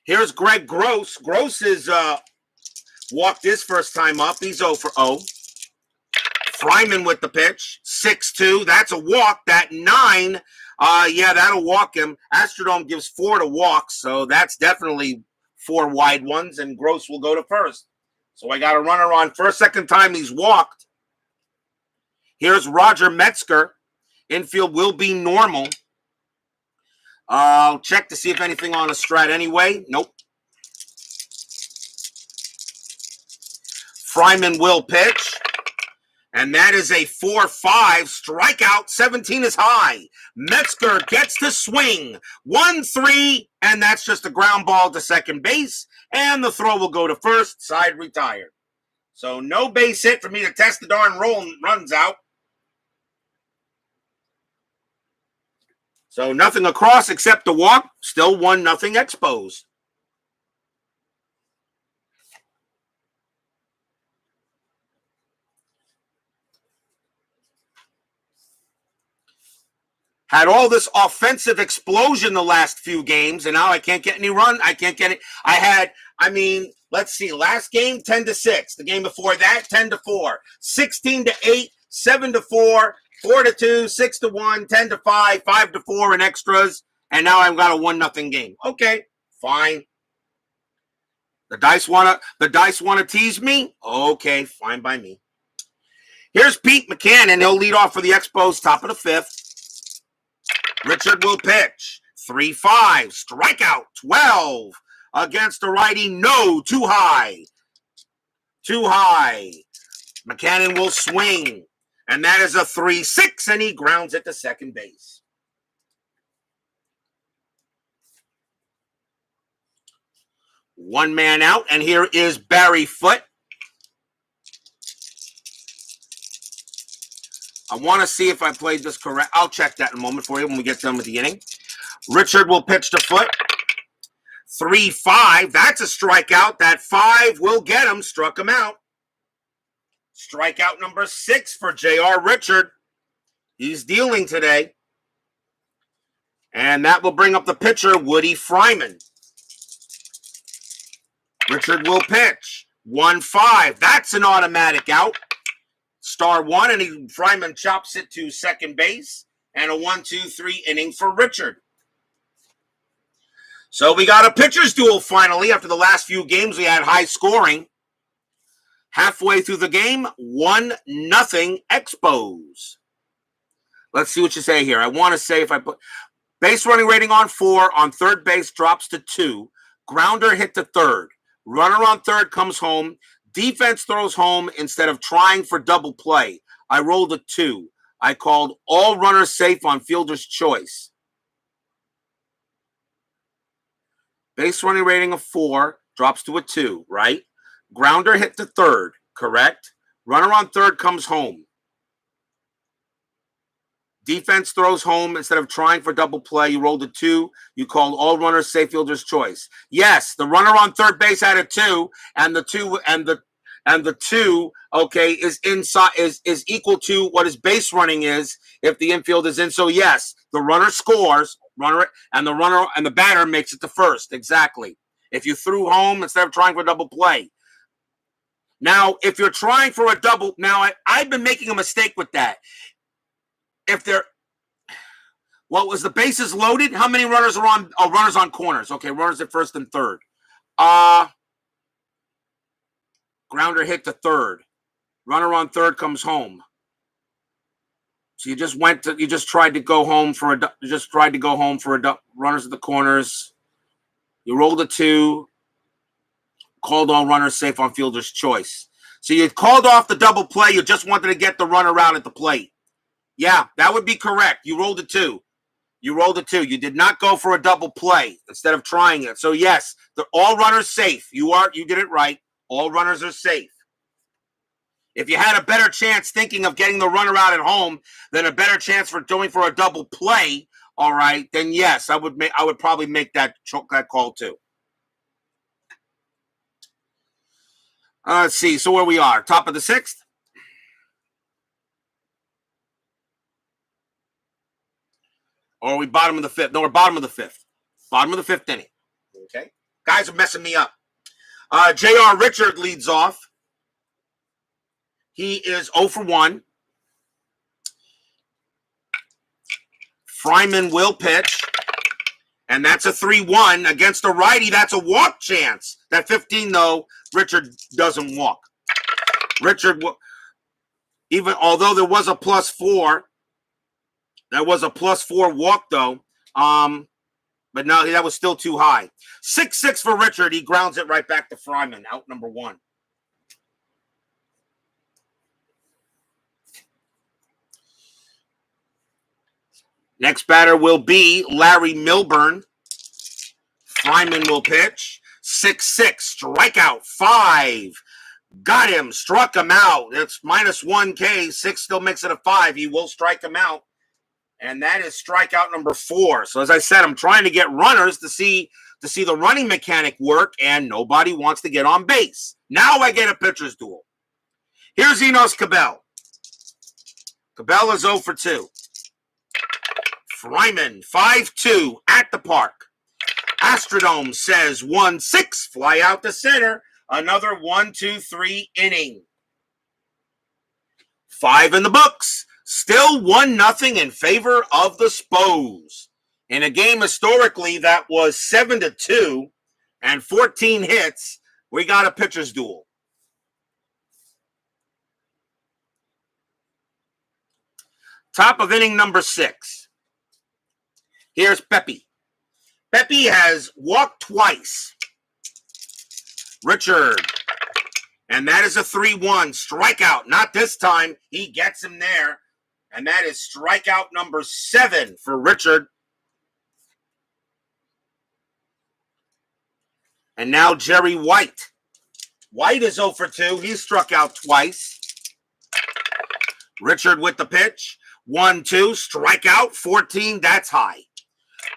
Here's Greg Gross. Gross is walked his first time up. He's 0 for 0. Fryman with the pitch. 6-2. That's a walk. That 9. Yeah, that'll walk him. Astrodome gives 4 to walk, so that's definitely 4 wide ones, and Gross will go to first. So I got a runner on first. Second time he's walked. Here's Roger Metzger. Infield will be normal. I'll check to see if anything on a strat anyway. Nope. Fryman will pitch. And that is a 4-5 strikeout. 17 is high. Metzger gets to swing. 1-3, and that's just a ground ball to second base. And the throw will go to first. Side retired. So no base hit for me to test the darn roll and runs out. So nothing across except the walk. Still 1-0 Expos. Had all this offensive explosion the last few games, and now I can't get any run. I can't get it. Let's see. Last game, 10-6. The game before that, 10-4. 16-8, 7-4, 4-2, 6-1, 10-5, 5-4 in extras, and now I've got a 1-0 game. Okay, fine. The dice wanna tease me? Okay, fine by me. Here's Pete McCannon. He'll lead off for the Expos, top of the 5th. Richard will pitch. 3-5. Strikeout. 12. Against the righty. No. Too high. Too high. McCannon will swing. And that is a 3-6. And he grounds it to second base. One man out. And here is Barry Foote. I want to see if I played this correct. I'll check that in a moment for you when we get done with the inning. Richard will pitch to Foote. 3-5. That's a strikeout. That 5 will get him. Struck him out. Strikeout number 6 for J.R. Richard. He's dealing today. And that will bring up the pitcher, Woody Fryman. Richard will pitch. 1-5. That's an automatic out. Star 1, and Fryman chops it to second base. And a 1-2-3 inning for Richard. So we got a pitcher's duel finally. After the last few games, we had high scoring. Halfway through the game, 1-0 Expos. Let's see what you say here. I want to say if I put base running rating on 4, on third base drops to 2. Grounder hit to third. Runner on third comes home. Defense throws home instead of trying for double play. I rolled a 2. I called all runners safe on fielder's choice. Base running rating of 4 drops to a 2, right? Grounder hit to third, correct? Runner on third comes home. Defense throws home instead of trying for double play. You rolled a 2. You called all runners safe, fielder's choice. Yes, the runner on third base had a 2, and the 2, okay, is inside is equal to what his base running is if the infield is in. So yes, the runner scores, and the batter makes it to first. Exactly. If you threw home instead of trying for double play. Now, if you're trying for a double, I've been making a mistake with that. If what was the bases loaded? How many runners are on? Oh, runners on corners. Okay, runners at first and third. Grounder hit to third. Runner on third comes home. So you just tried to go home for runners at the corners. You rolled a 2. Called all runners safe on fielder's choice. So you called off the double play. You just wanted to get the runner out at the plate. Yeah, that would be correct. You rolled a 2. You did not go for a double play instead of trying it. So yes, all runners safe. You did it right. All runners are safe. If you had a better chance thinking of getting the runner out at home than a better chance for going for a double play, all right, then yes, I would probably make that call too. Let's see. So where we are, top of the 6th. Or are we bottom of the 5th? No, we're bottom of the 5th. Bottom of the 5th inning. Okay. Guys are messing me up. J.R. Richard leads off. He is 0 for 1. Fryman will pitch. And that's a 3-1 against a righty. That's a walk chance. That 15, though, Richard doesn't walk. Richard, even although there was a +4, that was a +4 walk, though. But no, that was still too high. 6-6 for Richard. He grounds it right back to Fryman, out number 1. Next batter will be Larry Milburn. Fryman will pitch. 6-6, strikeout, 5. Got him, struck him out. It's -1K. 6 still makes it a 5. He will strike him out. And that is strikeout number 4. So as I said, I'm trying to get runners to see the running mechanic work, and nobody wants to get on base. Now I get a pitcher's duel. Here's Enos Cabell. Cabell is 0 for 2. Fryman, 5-2 at the park. Astrodome says 1-6, fly out to center. Another 1-2-3 inning. 5 in the books. Still 1-0 in favor of the Expos. In a game historically that was 7-2 and 14 hits, we got a pitcher's duel. Top of inning number 6. Here's Pepe. Pepe has walked twice. Richard. And that is a 3-1 strikeout. Not this time. He gets him there. And that is strikeout number 7 for Richard. And now Jerry White. White is 0 for 2. He struck out twice. Richard with the pitch. 1-2, strikeout, 14. That's high.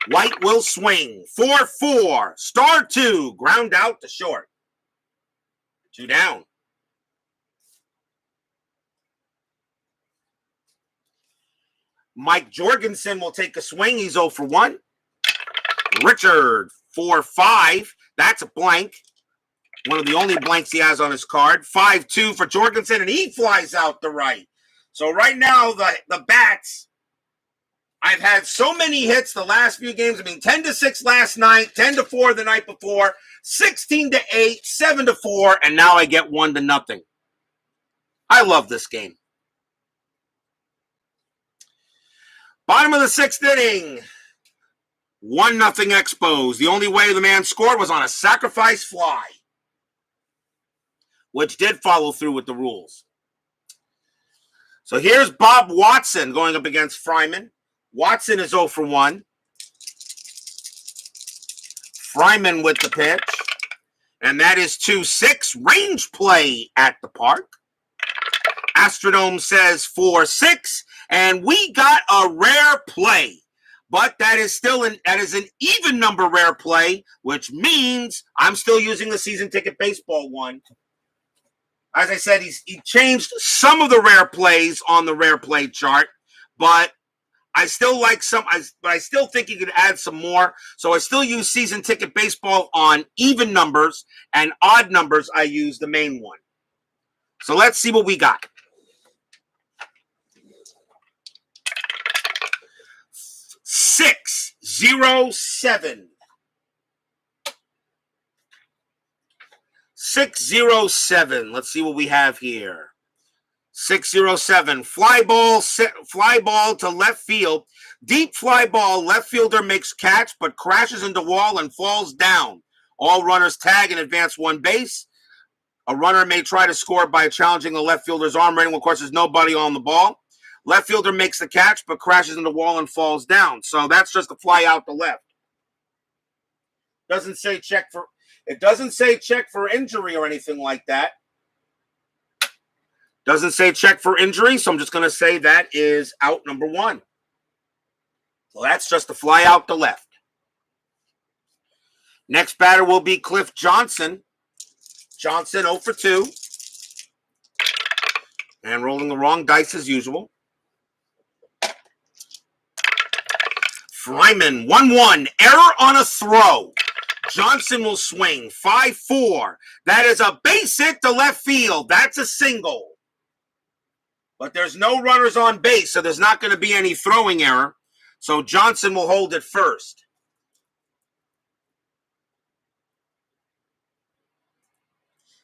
White will swing. 4-4. Star 2. Ground out to short. 2 down. Mike Jorgensen will take a swing. He's 0 for 1. Richard, 4-5. That's a blank. One of the only blanks he has on his card. 5-2 for Jorgensen, and he flies out the right. So right now, the bats, I've had so many hits the last few games. I mean, 10-6 last night, 10-4 the night before, 16-8, 7-4, and now I get 1-0. I love this game. Bottom of the 6th inning. 1-0 Expos. The only way the man scored was on a sacrifice fly, which did follow through with the rules. So here's Bob Watson going up against Fryman. Watson is 0 for 1. Fryman with the pitch. And that is 2-6. Range play at the park. Astrodome says 4-6. And we got a rare play. But that is an even number rare play, which means I'm still using the season ticket baseball one. As I said, he changed some of the rare plays on the rare play chart, but I still like some. But I still think you could add some more. So I still use season ticket baseball on even numbers, and odd numbers I use the main one. So let's see what we got. 607. 607. Let's see what we have here. 607. Fly ball to left field. Deep fly ball. Left fielder makes catch but crashes into wall and falls down. All runners tag and advance one base. A runner may try to score by challenging the left fielder's arm rating. Of course, there's nobody on the ball. Left fielder makes the catch but crashes into the wall and falls down. So that's just a fly out to left. Doesn't say check for injury or anything like that. Doesn't say check for injury, so I'm just going to say that is out number 1. So that's just a fly out to left. Next batter will be Cliff Johnson. Johnson 0 for 2. And rolling the wrong dice as usual. Fryman 1-1. Error on a throw. Johnson will swing 5-4. That is a base hit to left field. That's a single. But there's no runners on base, so there's not going to be any throwing error. So Johnson will hold it first.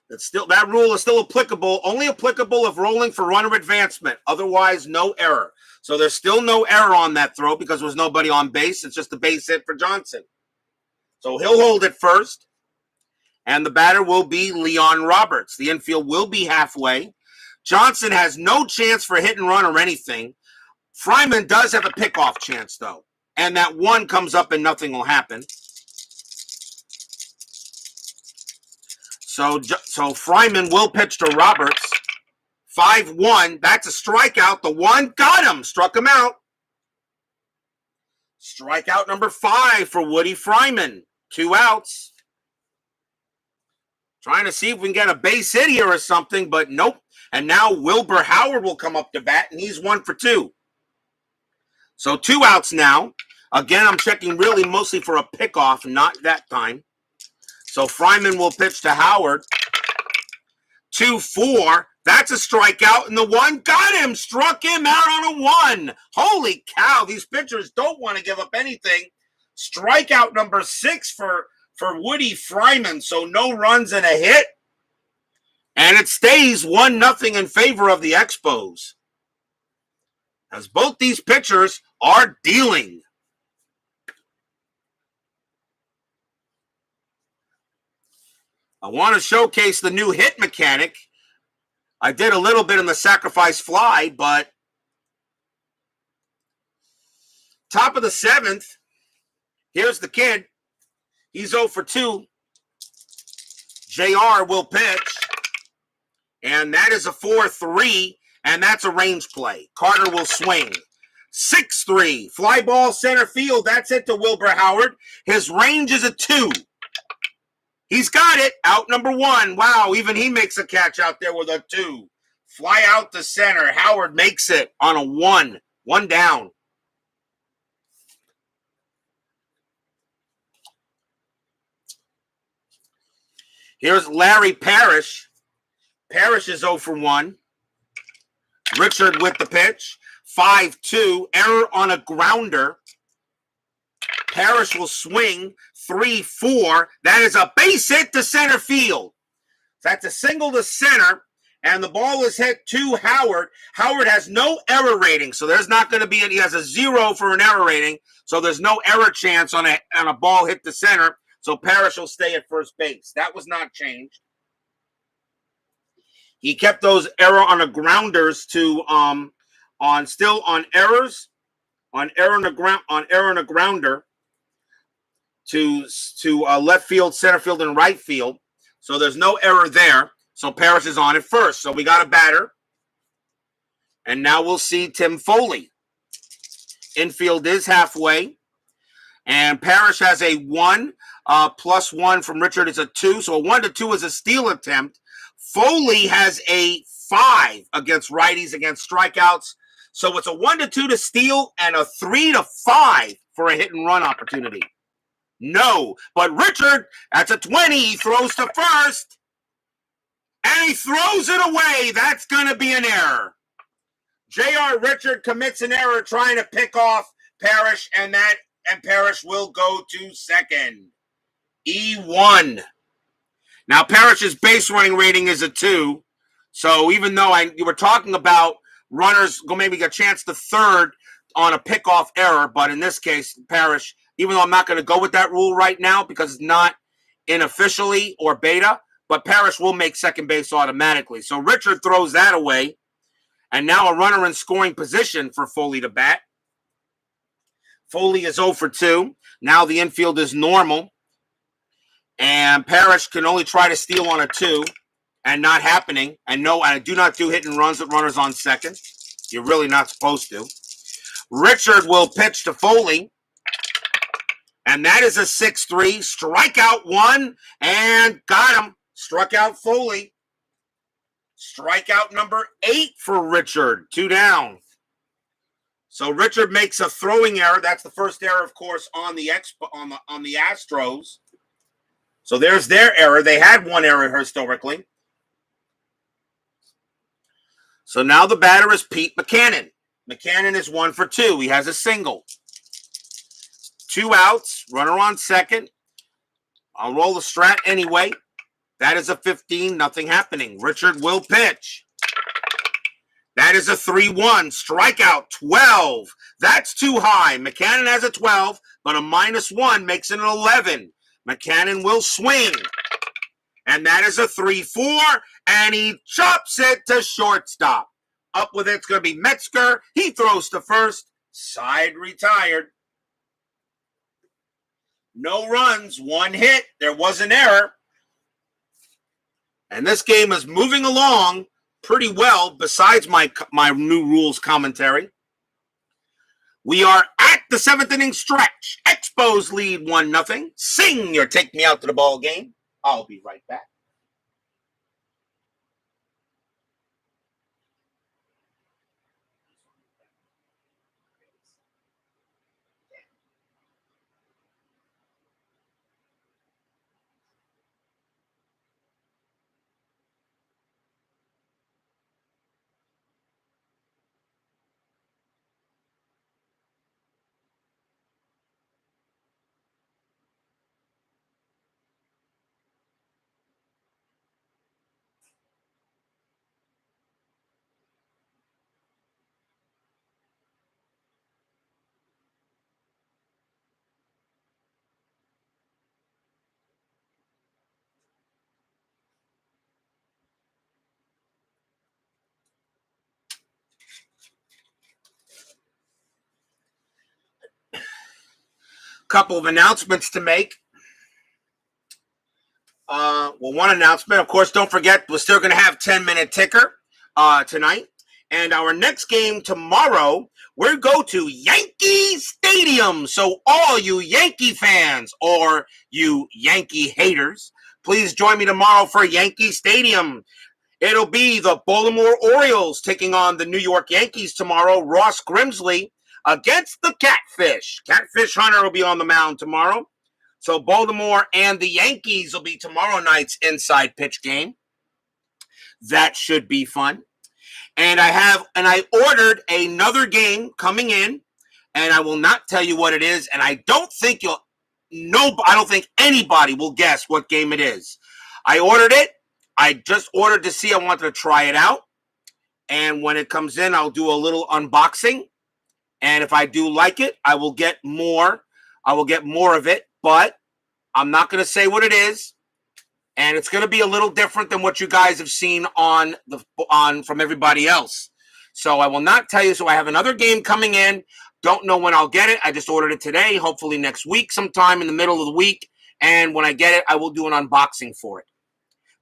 That rule is still applicable, only applicable if rolling for runner advancement. Otherwise, no error. So there's still no error on that throw because there was nobody on base. It's just a base hit for Johnson. So he'll hold it first. And the batter will be Leon Roberts. The infield will be halfway. Johnson has no chance for hit and run or anything. Fryman does have a pickoff chance, though. And that one comes up and nothing will happen. So Fryman will pitch to Roberts. 5-1. That's a strikeout. The one got him. Struck him out. Strikeout number 5 for Woody Fryman. 2 outs. Trying to see if we can get a base hit here or something, but nope. And now Wilbur Howard will come up to bat, and he's 1 for 2. So 2 outs now. Again, I'm checking really mostly for a pickoff, not that time. So Fryman will pitch to Howard. 2-4. That's a strikeout, and the one got him. Struck him out on a 1. Holy cow, these pitchers don't want to give up anything. Strikeout number 6 for Woody Fryman, so no runs and a hit. And it stays 1-0 in favor of the Expos. As both these pitchers are dealing. I want to showcase the new hit mechanic. I did a little bit in the sacrifice fly, but top of the 7th, here's the kid. He's 0 for 2. JR will pitch. And that is a 4-3, and that's a range play. Carter will swing. 6-3. Fly ball center field. That's it to Wilbur Howard. His range is a 2. He's got it. Out number 1. Wow, even he makes a catch out there with a 2. Fly out to center. Howard makes it on a 1. 1 down. Here's Larry Parrish. Parrish is 0 for 1. Richard with the pitch. 5-2. Error on a grounder. Parrish will swing. 3-4. That is a base hit to center field. That's a single to center, and the ball is hit to Howard. Howard has no error rating, so there's not going to be any. He has a 0 for an error rating, so there's no error chance on a ball hit to center. So Parrish will stay at first base. That was not changed. He kept those error on a grounders to on error and a grounder left field, center field, and right field. So there's no error there. So Parrish is on at first. So we got a batter. And now we'll see Tim Foley. Infield is halfway. And Parrish has a 1. +1 from Richard is a 2. So a 1-2 is a steal attempt. Foley has a 5 against righties, against strikeouts. So it's a 1-2 to steal and a 3-5 for a hit and run opportunity. No, but Richard, that's a 20. He throws to first. And he throws it away. That's going to be an error. J.R. Richard commits an error trying to pick off Parrish, and Parrish will go to second. E1. Now, Parrish's base running rating is a 2. So even though you were talking about runners go maybe get a chance to third on a pickoff error, but in this case, Parrish, even though I'm not going to go with that rule right now because it's not unofficially or beta, but Parrish will make second base automatically. So Richard throws that away. And now a runner in scoring position for Foley to bat. Foley is 0 for 2. Now the infield is normal. And Parrish can only try to steal on a 2. And not happening. And no, I do not do hit and runs with runners on second. You're really not supposed to. Richard will pitch to Foley. And that is a 6-3. Strikeout 1. And got him. Struck out Foley. Strikeout number 8 for Richard. 2 down. So Richard makes a throwing error. That's the first error, of course, on the Astros. So there's their error. They had one error historically. So now the batter is Pete McCannon. McCannon is 1 for 2. He has a single. 2 outs. Runner on second. I'll roll the strat anyway. That is a 15, nothing happening. Richard will pitch. That is a 3-1. Strikeout 12. That's too high. McCannon has a 12, but a -1 makes it an 11. McCannon will swing. And that is a 3-4, and he chops it to shortstop. Up with it's going to be Metzger. He throws to first. Side retired. No runs, 1 hit. There was an error. And this game is moving along pretty well, besides my new rules commentary. We are at the 7th inning stretch. Expos lead 1-0. Sing your take me out to the ball game. I'll be right back. Couple of announcements to make. One announcement, of course, don't forget, we're still going to have 10-minute ticker tonight. And our next game tomorrow, we'll go to Yankee Stadium. So all you Yankee fans or you Yankee haters, please join me tomorrow for Yankee Stadium. It'll be the Baltimore Orioles taking on the New York Yankees tomorrow. Ross Grimsley against the Catfish. Catfish Hunter will be on the mound tomorrow. So Baltimore and the Yankees will be tomorrow night's inside pitch game. That should be fun. And I ordered another game coming in, and I will not tell you what it is, and I don't think anybody will guess what game it is. I ordered it. I just ordered to see. I wanted to try it out. And when it comes in, I'll do a little unboxing. And if I do like it, I will get more. I will get more of it, but I'm not going to say what it is. And it's going to be a little different than what you guys have seen from everybody else. So I will not tell you. So I have another game coming in. Don't know when I'll get it. I just ordered it today, hopefully next week, sometime in the middle of the week. And when I get it, I will do an unboxing for it.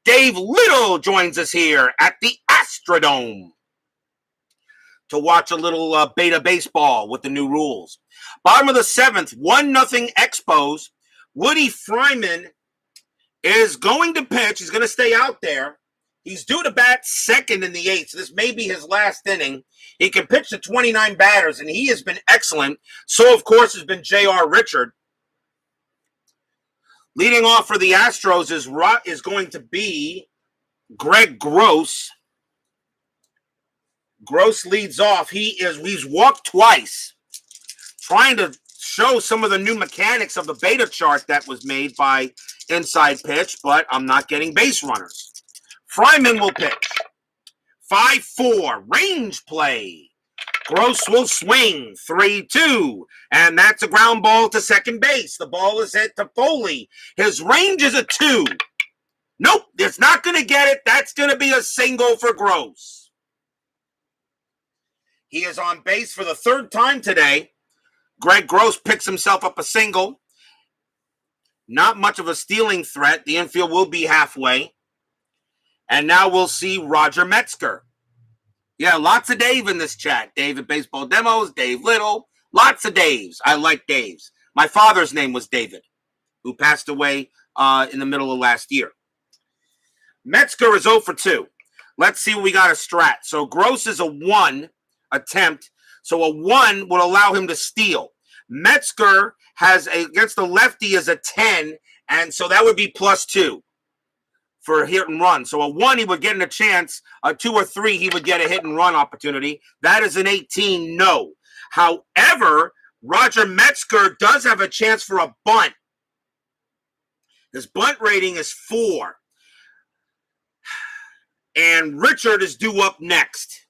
Dave Little joins us here at the Astrodome to watch a little beta baseball with the new rules. Bottom of the 7th, 1-0 Expos. Woodie Fryman is going to pitch. He's going to stay out there. He's due to bat second in the 8th. So this may be his last inning. He can pitch to 29 batters, and he has been excellent. So, of course, has been J.R. Richard. Leading off for the Astros is going to be Greg Gross. Gross leads off. He's walked twice, trying to show some of the new mechanics of the beta chart that was made by Inside Pitch, but I'm not getting base runners. Fryman will pitch. 5-4, range play. Gross will swing. 3-2, and that's a ground ball to second base. The ball is hit to Foley. His range is a 2. Nope, it's not going to get it. That's going to be a single for Gross. He is on base for the 3rd time today. Greg Gross picks himself up a single. Not much of a stealing threat. The infield will be halfway. And now we'll see Roger Metzger. Yeah, lots of Dave in this chat. Dave at Baseball Demos, Dave Little. Lots of Daves. I like Daves. My father's name was David, who passed away in the middle of last year. Metzger is 0 for 2. Let's see what we got a strat. So Gross is a 1 attempt. So a 1 would allow him to steal. Metzger against the lefty is a 10, and so that would be +2 for a hit and run. So a 1, he would get in a chance. A 2 or 3, he would get a hit and run opportunity. That is an 18, no. However, Roger Metzger does have a chance for a bunt. His bunt rating is 4. And Richard is due up next.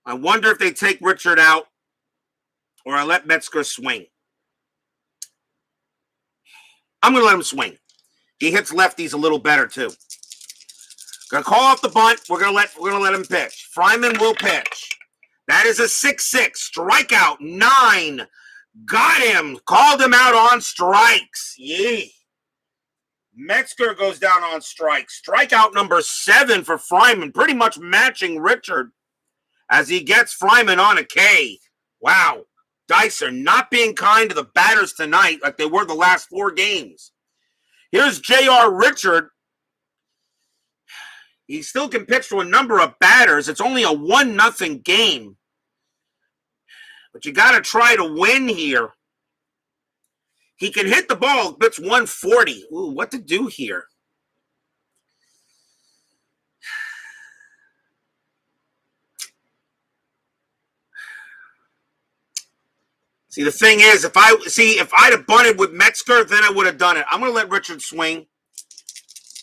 I wonder if they take Richard out or I let Metzger swing. I'm going to let him swing. He hits lefties a little better too. Gonna call off the bunt. We're gonna let him pitch. Fryman will pitch. That is a 6-6 strikeout. 9. Got him. Called him out on strikes. Yee. Metzger goes down on strikes. Strikeout number 7 for Fryman. Pretty much matching Richard as he gets Fryman on a K. Wow. Dicer not being kind to the batters tonight like they were the last 4 games. Here's J.R. Richard. He still can pitch to a number of batters. It's only a 1-0 game. But you got to try to win here. He can hit the ball. It's 140. Ooh, what to do here? See, the thing is, if I'd have bunted with Metzger, then I would have done it. I'm going to let Richard swing.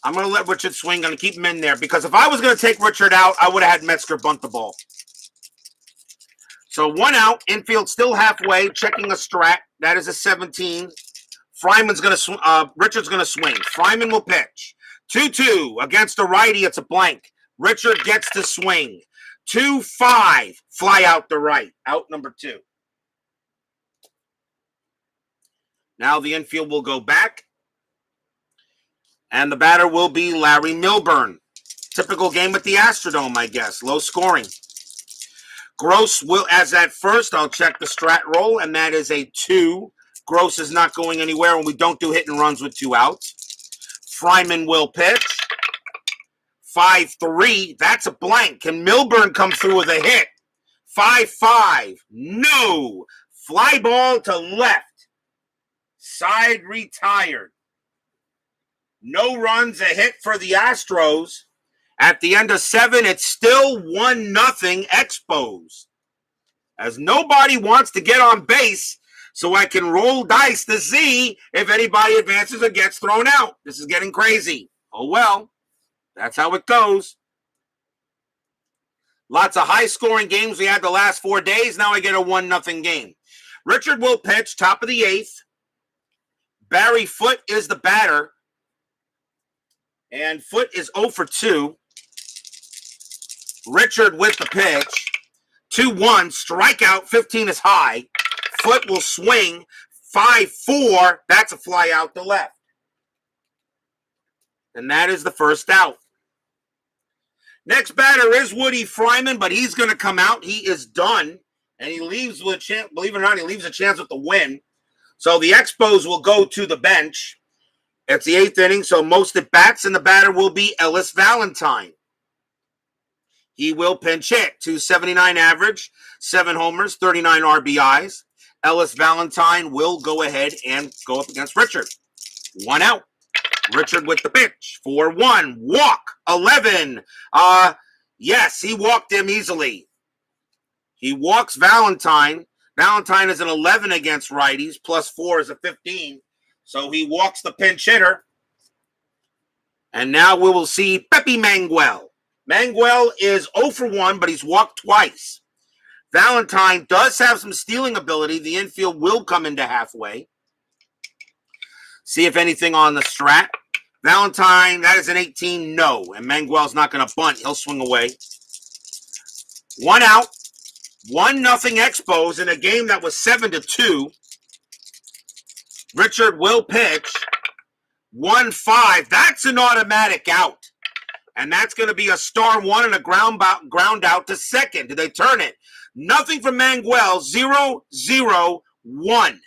I'm going to keep him in there. Because if I was going to take Richard out, I would have had Metzger bunt the ball. So 1 out. Infield still halfway. Checking a strat. That is a 17. Richard's going to swing. Fryman will pitch. 2-2. Against a righty, it's a blank. Richard gets to swing. 2-5. Fly out the right. Out number 2. Now the infield will go back. And the batter will be Larry Milburn. Typical game at the Astrodome, I guess. Low scoring. Gross will, as at first, I'll check the strat roll, and that is a 2. Gross is not going anywhere, and we don't do hit and runs with 2 outs. Fryman will pitch. 5-3. That's a blank. Can Milburn come through with a hit? 5-5. No. Fly ball to left. Side retired. No runs, a hit for the Astros. At the end of 7, it's still 1-0 Expos. As nobody wants to get on base, so I can roll dice to see if anybody advances or gets thrown out. This is getting crazy. Oh well, that's how it goes. Lots of high-scoring games we had the last 4 days. Now I get a 1-0 game. Richard will pitch, top of the 8th. Barry Foote is the batter. And Foote is 0 for 2. Richard with the pitch. 2-1, strikeout, 15 is high. Foot will swing, 5-4, that's a fly out to left. And that is the first out. Next batter is Woodie Fryman, but he's going to come out. He is done, and he leaves with a chance. Believe it or not, he leaves a chance with the win. So the Expos will go to the bench. It's the 8th inning, so most at bats, and the batter will be Ellis Valentine. He will pinch hit. 279 average, 7 homers, 39 RBIs. Ellis Valentine will go ahead and go up against Richard. 1 out. Richard with the pitch. 4-1. Walk. 11. Yes, he walked him easily. He walks Valentine. Valentine is an 11 against righties. +4 is a 15. So he walks the pinch hitter. And now we will see Pepe Manguel. Manguel is 0 for 1, but he's walked twice. Valentine does have some stealing ability. The infield will come into halfway. See if anything on the strat. Valentine, that is an 18, no. And Manguel's not going to bunt. He'll swing away. 1 out. 1-0 Expos in a game that was 7-2. Richard will pitch. 1-5. That's an automatic out. And that's going to be a star 1 and a ground out to second. Did they turn it? Nothing from Manguel. 0-0-1.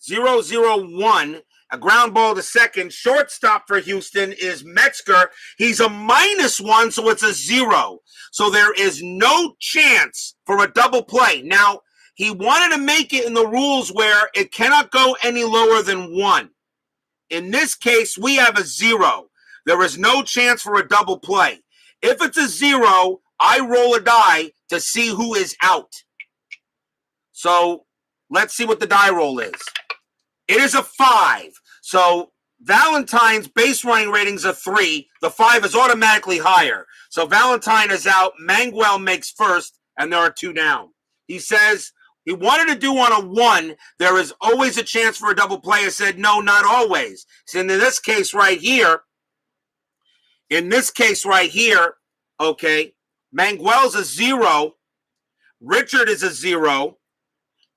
0-0-1. A ground ball to second. Shortstop for Houston is Metzger. He's a -1, so it's a 0. So there is no chance for a double play. Now, he wanted to make it in the rules where it cannot go any lower than 1. In this case, we have a 0. There is no chance for a double play. If it's a 0, I roll a die to see who is out. So let's see what the die roll is. It is a 5. So Valentine's base running rating is a 3. The 5 is automatically higher. So Valentine is out. Manguel makes first, and there are 2 down. He says he wanted to do on a 1. There is always a chance for a double play. I said, no, not always. So in this case right here, okay, Manguel's a 0. Richard is a 0.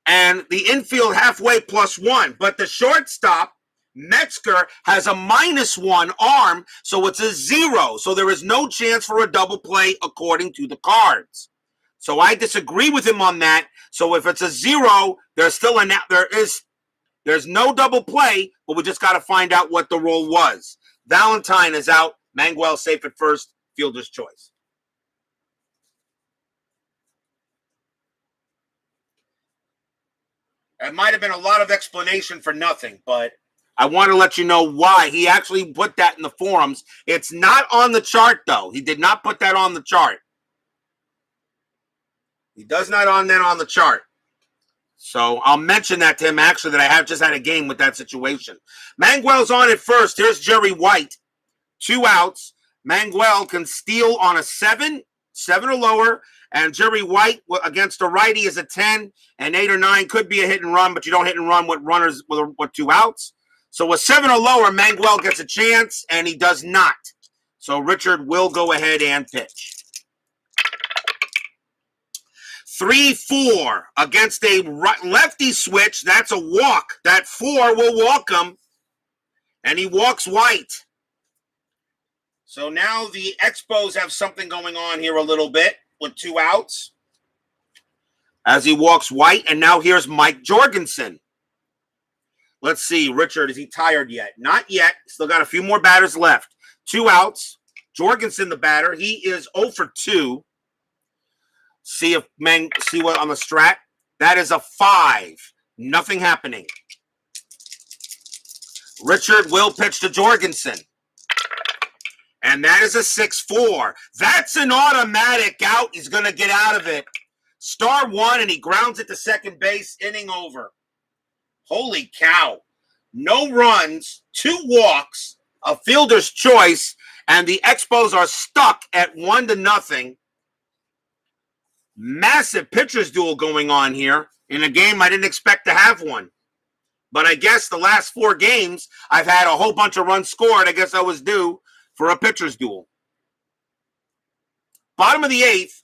And the infield halfway +1. But the shortstop, Metzger, has a -1 arm, so it's a 0. So there is no chance for a double play according to the cards. So I disagree with him on that. So if it's a 0, there's no double play, but we just got to find out what the roll was. Valentine is out. Manguel safe at first. Fielder's choice. It might have been a lot of explanation for nothing, but I want to let you know why. He actually put that in the forums. It's not on the chart, though. He did not put that on the chart. He does not on that on the chart. So I'll mention that to him, actually, that I have just had a game with that situation. Manguel's on at first. Here's Jerry White. 2 outs. Manguel can steal on a 7 or lower. And Jerry White against a righty is a 10, and 8 or 9 could be a hit and run, but you don't hit and run with runners with 2 outs. So with 7 or lower, Manguel gets a chance, and he does not. So Richard will go ahead and pitch. 3-4 against a lefty switch. That's a walk. That 4 will walk him, and he walks White. So now the Expos have something going on here a little bit with 2 outs as he walks White. And now here's Mike Jorgensen. Let's see. Richard, is he tired yet? Not yet. Still got a few more batters left. 2 outs. Jorgensen, the batter. He is 0 for 2. See what on the strat. That is a 5. Nothing happening. Richard will pitch to Jorgensen. And that is a 6-4. That's an automatic out. He's going to get out of it. Star 1, and he grounds it to second base. Inning over. Holy cow. No runs, 2 walks, a fielder's choice, and the Expos are stuck at 1-0. Massive pitcher's duel going on here in a game I didn't expect to have one. But I guess the last 4 games, I've had a whole bunch of runs scored. I guess I was due for a pitcher's duel. Bottom of the 8th,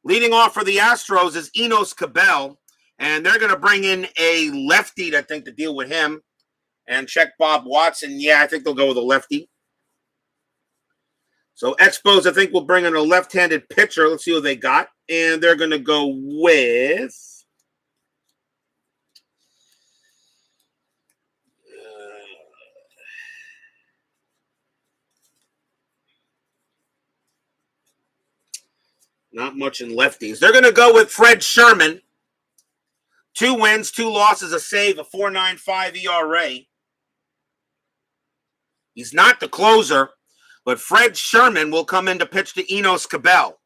Leading off for the Astros is Enos Cabell, and they're going to bring in a lefty, I think, to deal with him. And check Bob Watson. Yeah, I think they'll go with a lefty. So Expos, I think, will bring in a left-handed pitcher. Let's see who they got. And they're going to go with... not much in lefties. They're going to go with Fred Sherman. 2 wins, 2 losses, a save, a 4.95 ERA. He's not the closer, but Fred Sherman will come in to pitch to Enos Cabell.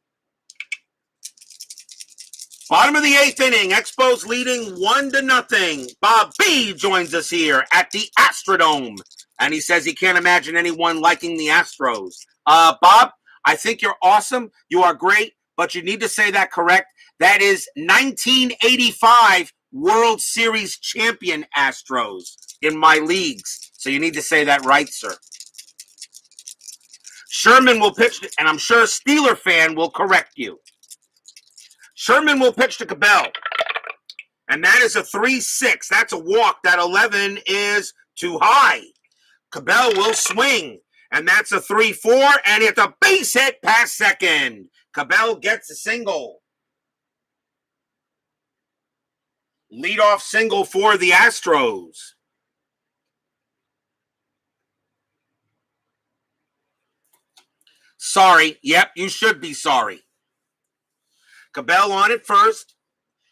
Bottom of the 8th inning, Expos leading 1-0. Bob B joins us here at the Astrodome, and he says he can't imagine anyone liking the Astros. Bob, I think you're awesome. You are great, but you need to say that correct. That is 1985 World Series champion Astros in my leagues. So you need to say that right, sir. Sherman will pitch, and I'm sure a Steeler fan will correct you. Sherman will pitch to Cabell, and that is a 3-6. That's a walk. That 11 is too high. Cabell will swing, and that's a 3-4, and it's a base hit past second. Cabell gets a single. Leadoff single for the Astros. Sorry. Yep, you should be sorry. Cabell on it first.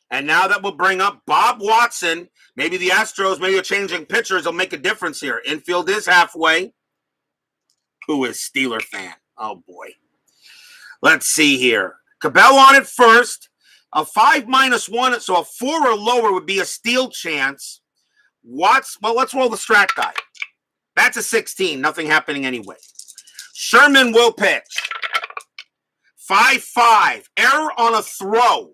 And now that will bring up Bob Watson. Maybe the Astros, maybe they're changing pitchers will make a difference here. Infield is halfway. Who is Steeler fan? Oh, boy. Let's see here. Cabell on it first. A 5-1, so a 4 or lower would be a steal chance. Well, let's roll the strat guy. That's a 16. Nothing happening anyway. Sherman will pitch. 5-5. Error on a throw.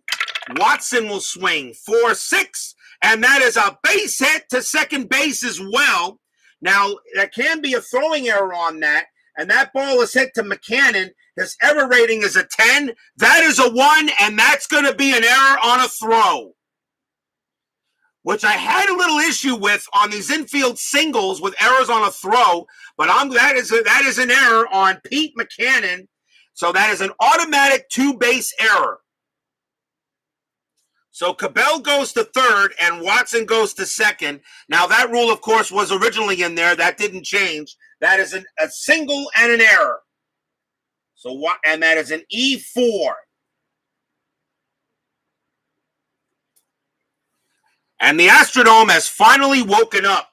Watson will swing. 4-6. And that is a base hit to second base as well. Now, there can be a throwing error on that. And that ball is hit to McCannon. His error rating is a 10. That is a 1, and that's going to be an error on a throw, which I had a little issue with on these infield singles with errors on a throw, but that is an error on Pete McCannon, so that is an automatic 2-base error. So Cabell goes to third, and Watson goes to second. Now, that rule, of course, was originally in there. That didn't change. That is a single and an error. So what? And that is an E4. And the Astrodome has finally woken up.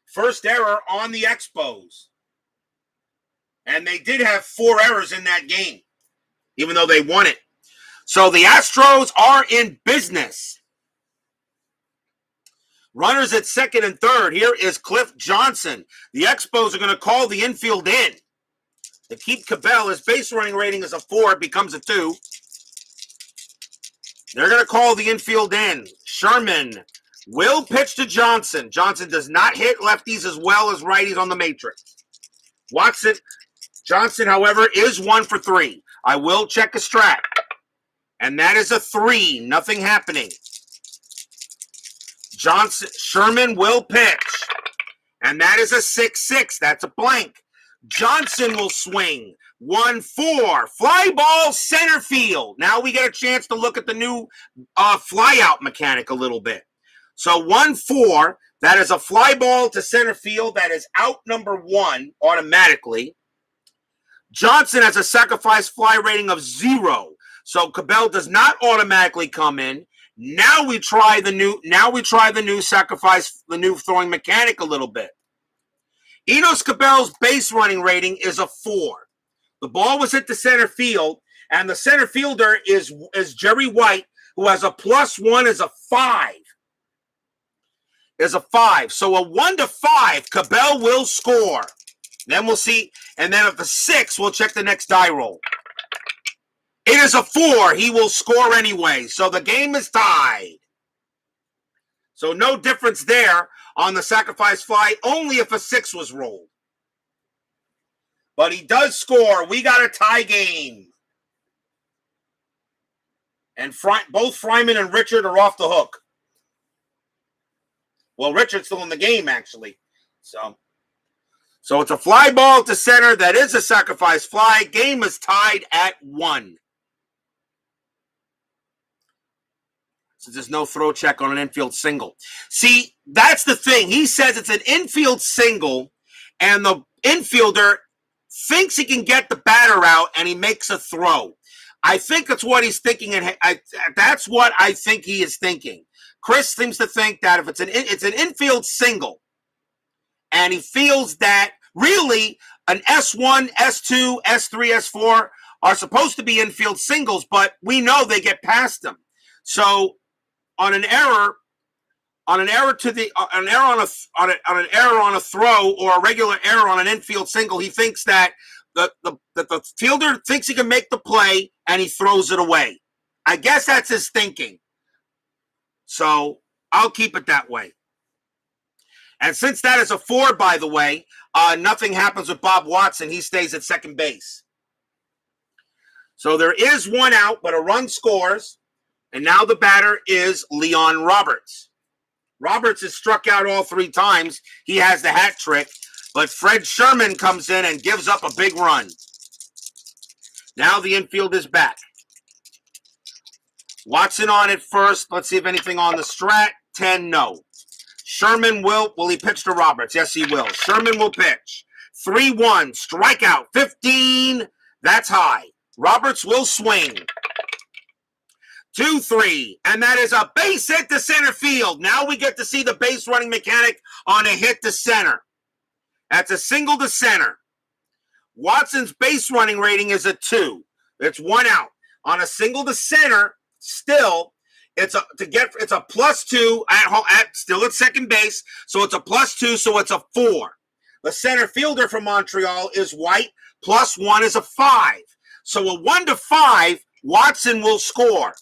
First error on the Expos. And they did have 4 errors in that game, even though they won it. So the Astros are in business. Runners at second and third. Here is Cliff Johnson. The Expos are going to call the infield in. To keep Cabell, his base running rating is a 4. It becomes a 2. They're going to call the infield in. Sherman will pitch to Johnson. Johnson does not hit lefties as well as righties on the matrix. Johnson, however, is 1 for 3. I will check a strat. And that is a 3. Nothing happening. Sherman will pitch. And that is a 6-6. That's a blank. Johnson will swing. 1-4. Fly ball center field. Now we get a chance to look at the new flyout mechanic a little bit. So 1-4. That is a fly ball to center field. That is out number 1 automatically. Johnson has a sacrifice fly rating of 0. So Cabell does not automatically come in. Now we try the new sacrifice, the new throwing mechanic a little bit. Enos Cabell's base running rating is a 4. The ball was hit to center field, and the center fielder is Jerry White, who has a +1 is a 5. Is a 5. So a 1 to 5, Cabell will score. Then we'll see, and then at the 6, we'll check the next die roll. It is a 4. He will score anyway. So the game is tied. So no difference there on the sacrifice fly, only if a 6 was rolled. But he does score. We got a tie game. And both Fryman and Richard are off the hook. Well, Richard's still in the game, actually. So it's a fly ball to center. That is a sacrifice fly. Game is tied at 1. So there's no throw check on an infield single. See, that's the thing. He says it's an infield single, and the infielder thinks he can get the batter out, and he makes a throw. I think that's what he's thinking, and that's what I think he is thinking. Chris seems to think that if it's an infield single, and he feels that really an S1, S2, S3, S4 are supposed to be infield singles, but we know they get past them. So on an error on a throw or a regular error on an infield single, he thinks that the fielder thinks he can make the play and he throws it away. I guess that's his thinking. So I'll keep it that way. And since that is a 4, by the way, nothing happens with Bob Watson. He stays at second base. So there is 1 out, but a run scores. And now the batter is Leon Roberts. Roberts has struck out all 3 times. He has the hat trick. But Fred Sherman comes in and gives up a big run. Now the infield is back. Watson on at first. Let's see if anything on the strat. 10, no. Sherman will he pitch to Roberts? Yes, he will. Sherman will pitch. 3-1, strikeout. 15, that's high. Roberts will swing. 2-3, and that is a base hit to center field. Now we get to see the base running mechanic on a hit to center. That's a single to center. Watson's base running rating is a 2. It's 1 out. On a single to center, still, it's a +2 still at second base, so it's a +2, so it's a 4. The center fielder from Montreal is White, +1 is a 5. So a 1 to 5, Watson will score.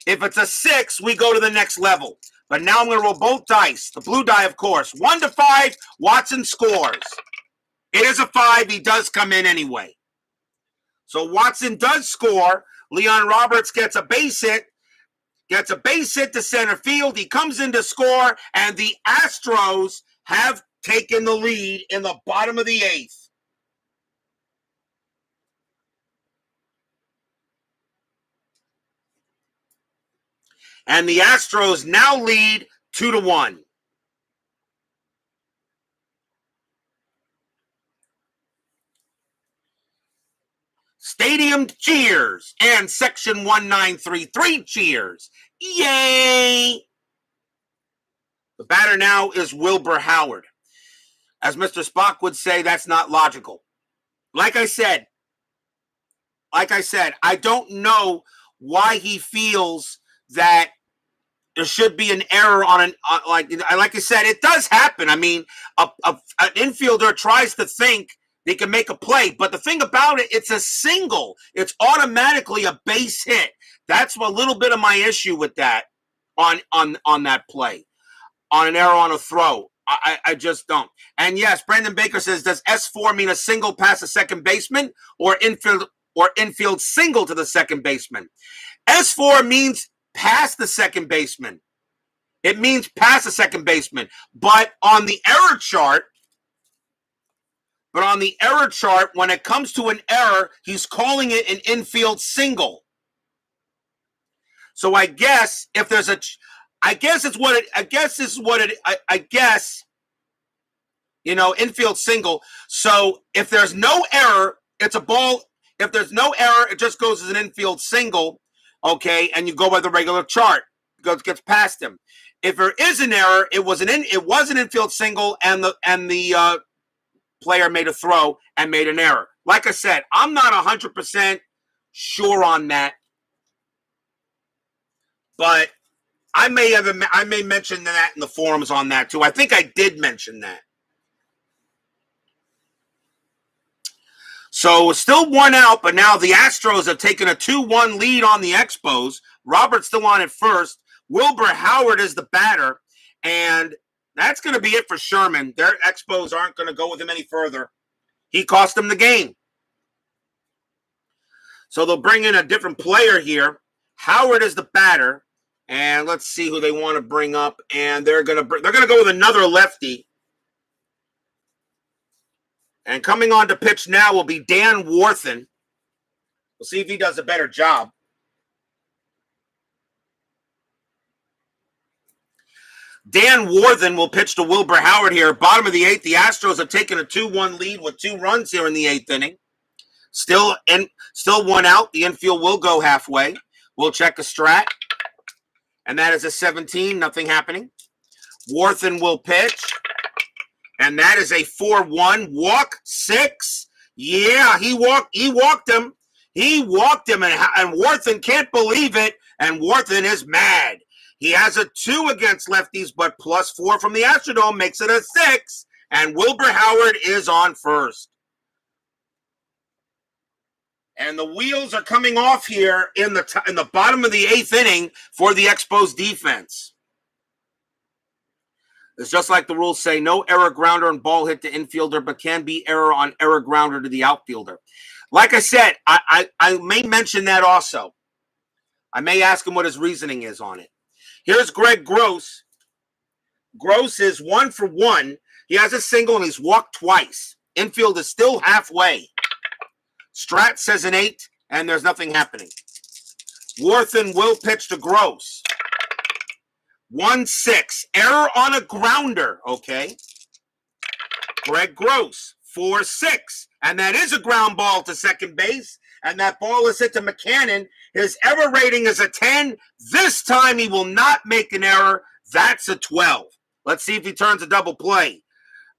If it's a 6, we go to the next level. But now I'm going to roll both dice. The blue die, of course. 1 to 5, Watson scores. It is a 5. He does come in anyway. So Watson does score. Leon Roberts gets a base hit. Gets a base hit to center field. He comes in to score. And the Astros have taken the lead in the bottom of the 8th. And the Astros now lead 2-1. Stadium cheers and Section 1933 cheers. Yay! The batter now is Wilbur Howard. As Mr. Spock would say, that's not logical. Like I said, I don't know why he feels that there should be an error on like I said, it does happen. I mean, an infielder tries to think they can make a play, but the thing about it, it's a single. It's automatically a base hit. That's a little bit of my issue with that on that play, on an error on a throw. I just don't. And yes, Brandon Baker says, does S4 mean a single past a second baseman or infield single to the second baseman? S4 means past the second baseman. It means past the second baseman. But on the error chart, when it comes to an error, he's calling it an infield single. So I guess if there's infield single. So if there's no error, it's a ball. If there's no error, it just goes as an infield single. Okay, and you go by the regular chart. Gets past him. If there is an error, it was an infield single, and the player made a throw and made an error. Like I said, I'm not 100% sure on that, but I may mention that in the forums on that too. I think I did mention that. So it's still 1 out, but now the Astros have taken a 2-1 lead on the Expos. Robert's still on at first. Wilbur Howard is the batter, and that's going to be it for Sherman. Their Expos aren't going to go with him any further. He cost them the game. So they'll bring in a different player here. Howard is the batter, and let's see who they want to bring up. And they're gonna go with another lefty. And coming on to pitch now will be Dan Warthen. We'll see if he does a better job. Dan Warthen will pitch to Wilbur Howard here. Bottom of the 8th, the Astros have taken a 2-1 lead with 2 runs here in the 8th inning. Still 1 out. The infield will go halfway. We'll check a strat. And that is a 17, nothing happening. Warthen will pitch. And that is a 4-1. Walk 6. Yeah, he walked him. He walked him, and Warthen can't believe it. And Warthen is mad. He has a 2 against lefties, but +4 from the Astrodome makes it a 6. And Wilbur Howard is on first. And the wheels are coming off here in the bottom of the 8th inning for the Expos defense. It's just like the rules say, no error grounder and ball hit to infielder, but can be error on error grounder to the outfielder. Like I said, I may mention that also. I may ask him what his reasoning is on it. Here's Greg Gross. Gross is 1 for 1. He has a single and he's walked twice. Infield is still halfway. Strat says an 8, and there's nothing happening. Warthen will pitch to Gross. 1-6. Error on a grounder. Okay. Greg Gross. 4-6. And that is a ground ball to second base. And that ball is hit to McCannon. His error rating is a 10. This time he will not make an error. That's a 12. Let's see if he turns a double play.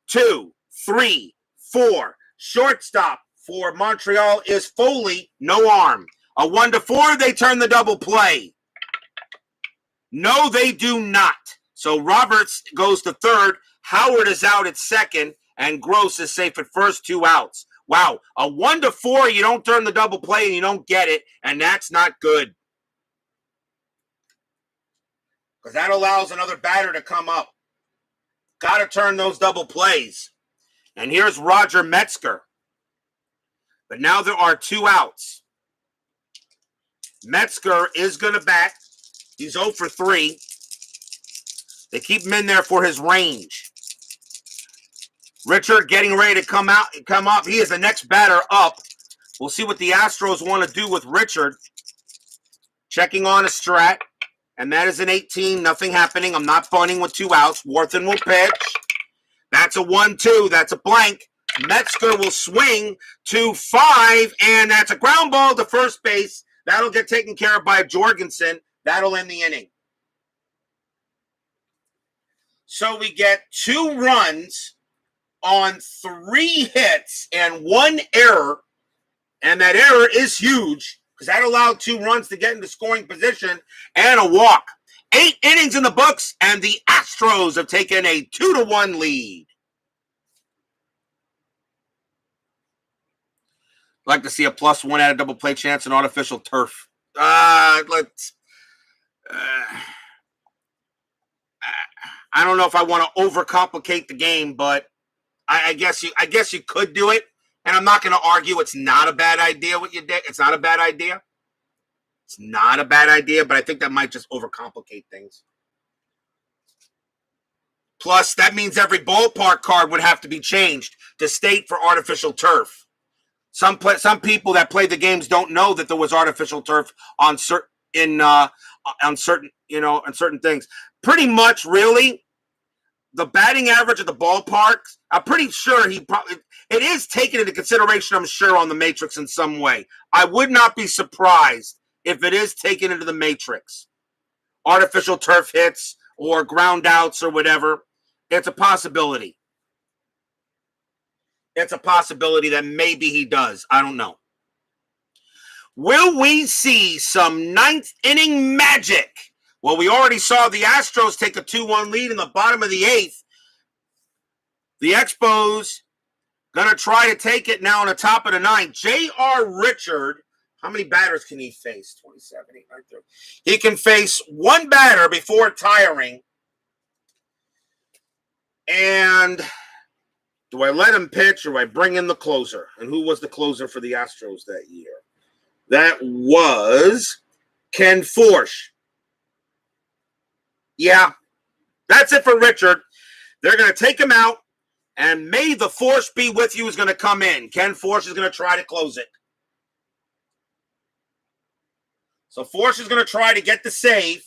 2, 3, 4. Shortstop for Montreal is Foley, no arm. A 1-4, they turn the double play. No, they do not. So Roberts goes to third. Howard is out at second, and Gross is safe at first, 2 outs. Wow, a 1-4, you don't turn the double play and you don't get it, and that's not good. Because that allows another batter to come up. Got to turn those double plays. And here's Roger Metzger. But now there are 2 outs. Metzger is going to bat. He's 0 for 3. They keep him in there for his range. Richard getting ready to come up. He is the next batter up. We'll see what the Astros want to do with Richard. Checking on a strat. And that is an 18. Nothing happening. I'm not bunting with 2 outs. Warthen will pitch. That's a 1-2. That's a blank. Metzger will swing to 5. And that's a ground ball to first base. That'll get taken care of by Jorgensen. That'll end the inning. So we get 2 runs on 3 hits and 1 error. And that error is huge because that allowed 2 runs to get into scoring position and a walk. 8 innings in the books, and the Astros have taken a 2-1 lead. I'd like to see a +1 at a double play chance and artificial turf. I don't know if I want to overcomplicate the game, but I guess you could do it. And I'm not going to argue it's not a bad idea what you did. It's not a bad idea. It's not a bad idea, but I think that might just overcomplicate things. Plus, that means every ballpark card would have to be changed to state for artificial turf. Some people that play the games don't know that there was artificial turf on certain things. Pretty much, really, the batting average of the ballparks, I'm pretty sure it is taken into consideration, I'm sure, on the matrix in some way. I would not be surprised if it is taken into the matrix. Artificial turf hits or ground outs or whatever. It's a possibility. It's a possibility that maybe he does. I don't know. Will we see some 9th inning magic? Well, we already saw the Astros take a 2-1 lead in the bottom of the 8th. The Expos going to try to take it now on the top of the 9th. J.R. Richard, how many batters can he face? 27, 8, 9, 30. He can face 1 batter before tiring. And do I let him pitch or do I bring in the closer? And who was the closer for the Astros that year? That was Ken Forsch. Yeah, that's it for Richard. They're going to take him out, and May the Force be with you is going to come in. Ken Forsch is going to try to close it. So Forsch is going to try to get the save.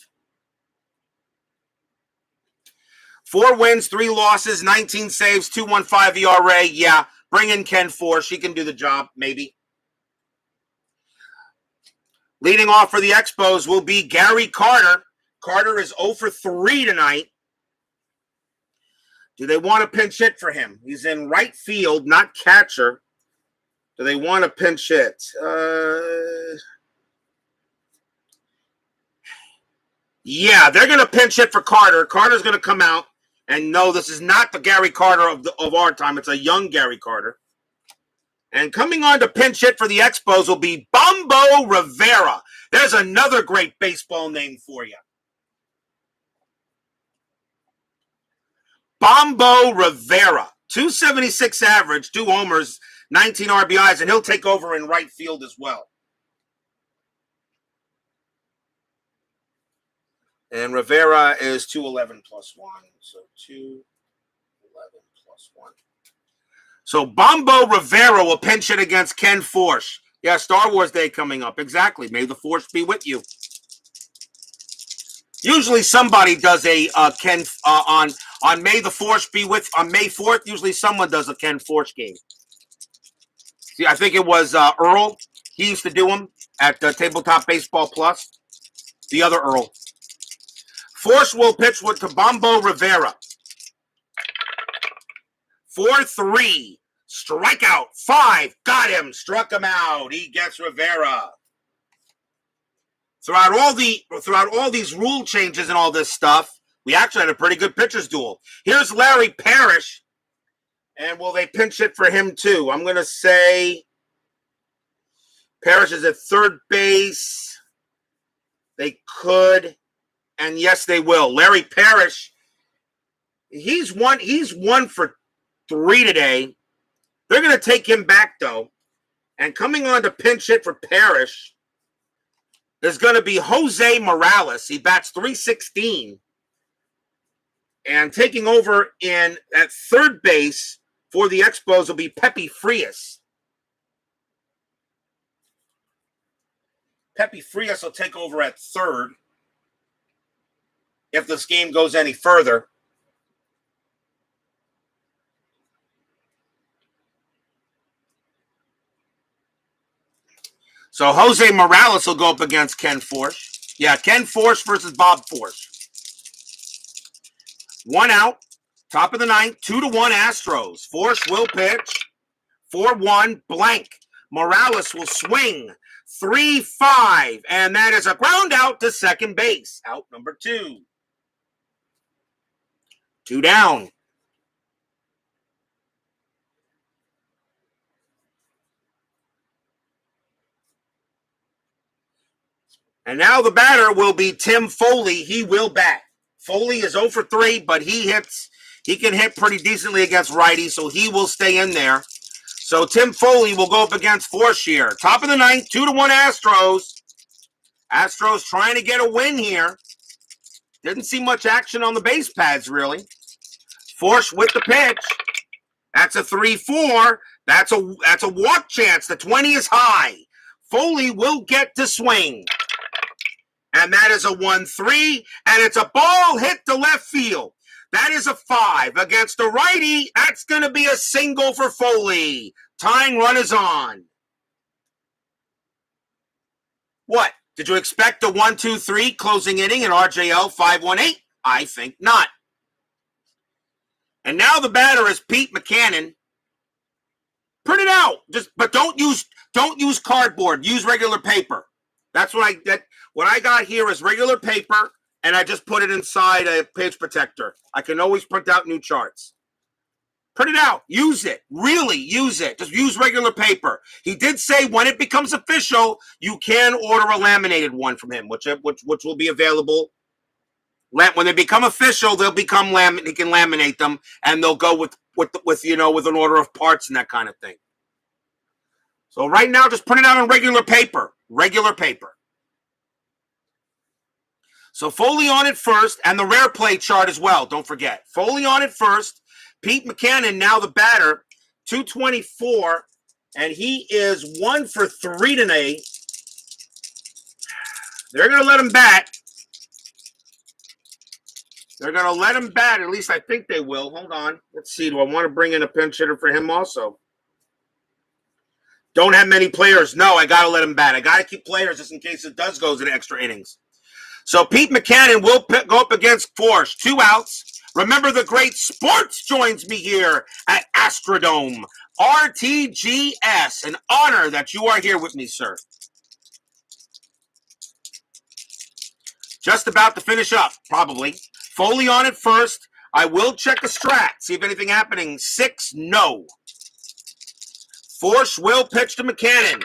4 wins, 3 losses, 19 saves, 2.15 ERA. Yeah, bring in Ken Forsch. He can do the job, maybe. Leading off for the Expos will be Gary Carter. Carter is 0 for 3 tonight. Do they want to pinch hit for him? He's in right field, not catcher. Do they want to pinch hit? Yeah, they're going to pinch hit for Carter. Carter's going to come out. And no, this is not the Gary Carter of our time. It's a young Gary Carter. And coming on to pinch hit for the Expos will be Bombo Rivera. There's another great baseball name for you. Bombo Rivera. 276 average, 2 homers, 19 RBIs, and he'll take over in right field as well. And Rivera is 211 plus 1. So 211 plus 1. So Bombo Rivera will pinch it against Ken Forsch. Yeah, Star Wars Day coming up. Exactly. May the Force be with you. Usually somebody does a Ken on May the Force be with on May 4th. Usually someone does a Ken Forsch game. See, I think it was Earl. He used to do them at Tabletop Baseball Plus. The other Earl. Force will pitch with to Bombo Rivera. 4-3. Strikeout. 5. Got him. Struck him out. He gets Rivera. Throughout all these rule changes and all this stuff, we actually had a pretty good pitchers duel. Here's Larry Parrish. And will they pinch hit for him too? I'm going to say Parrish is at third base. They could. And yes, they will. Larry Parrish, he's one for 3 today. They're going to take him back, though. And coming on to pinch hit for Parrish is going to be Jose Morales. He bats .316. And taking over at third base for the Expos will be Pepe Frias. Pepe Frias will take over at third if this game goes any further. So Jose Morales will go up against Ken Forsch. Yeah, Ken Forsch versus Bob Forsch. 1 out, top of the 9th, 2-1 Astros. Forsch will pitch. 4-1 blank. Morales will swing. 3-5, and that is a ground out to second base. Out number 2. 2 down. And now the batter will be Tim Foley. He will bat. Foley is 0 for 3, but he can hit pretty decently against righties, so he will stay in there. So Tim Foley will go up against Forsch here. Top of the 9th, 2-1 Astros. Astros trying to get a win here. Didn't see much action on the base pads, really. Forsch with the pitch. That's a 3-4. That's a walk chance. The 20 is high. Foley will get to swing. And that is a 1-3. And it's a ball hit to left field. That is a 5. Against the righty, that's going to be a single for Foley. Tying run is on. What? Did you expect a 1-2-3 closing inning in RJL 518? I think not. And now the batter is Pete McCannon. Print it out. But don't use cardboard. Use regular paper. That's what I got here is regular paper, and I just put it inside a page protector. I can always print out new charts. Print it out. Use it. Really use it. Just use regular paper. He did say when it becomes official, you can order a laminated one from him, which will be available. When they become official, they'll become he can laminate them, and they'll go with an order of parts and that kind of thing. So right now, just print it out on regular paper. Regular paper. So Foley on it first, and the rare play chart as well. Don't forget. Foley on it first. Pete McCannon, now the batter, 224, and he is 1 for 3 today. They're going to let him bat. They're going to let him bat. At least I think they will. Hold on. Let's see. Do I want to bring in a pinch hitter for him also? Don't have many players. No, I got to let him bat. I got to keep players just in case it does go to the extra innings. So Pete McCannon will go up against Force. 2 outs. Remember, the great Sports joins me here at Astrodome. RTGS. An honor that you are here with me, sir. Just about to finish up, probably. Foley on it first. I will check the strat, see if anything happening. 6, no. Force will pitch to McCannon.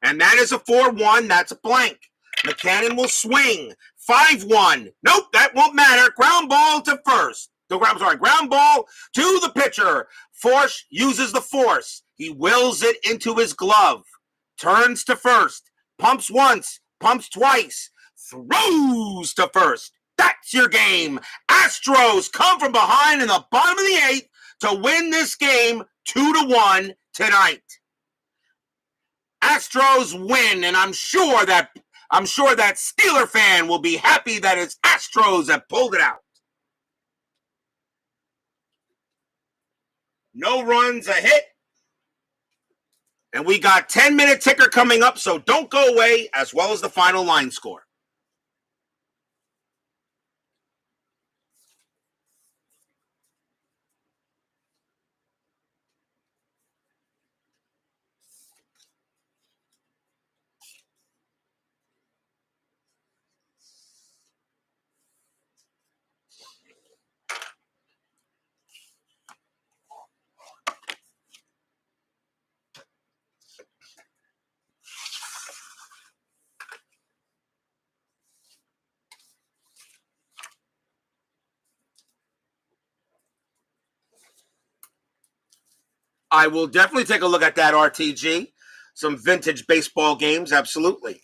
And that is a 4-1. That's a blank. McCannon will swing. 5-1. Nope, that won't matter. Ground ball to first. Ground ball to the pitcher. Force uses the force. He wills it into his glove. Turns to first. Pumps once. Pumps twice. Throws to first. That's your game. Astros come from behind in the bottom of the 8th to win this game 2-1 tonight. Astros win, and I'm sure that Steeler fan will be happy that it's Astros that pulled it out. No runs, a hit. And we got 10-minute ticker coming up, so don't go away, as well as the final line score. I will definitely take a look at that RTG. Some vintage baseball games, absolutely.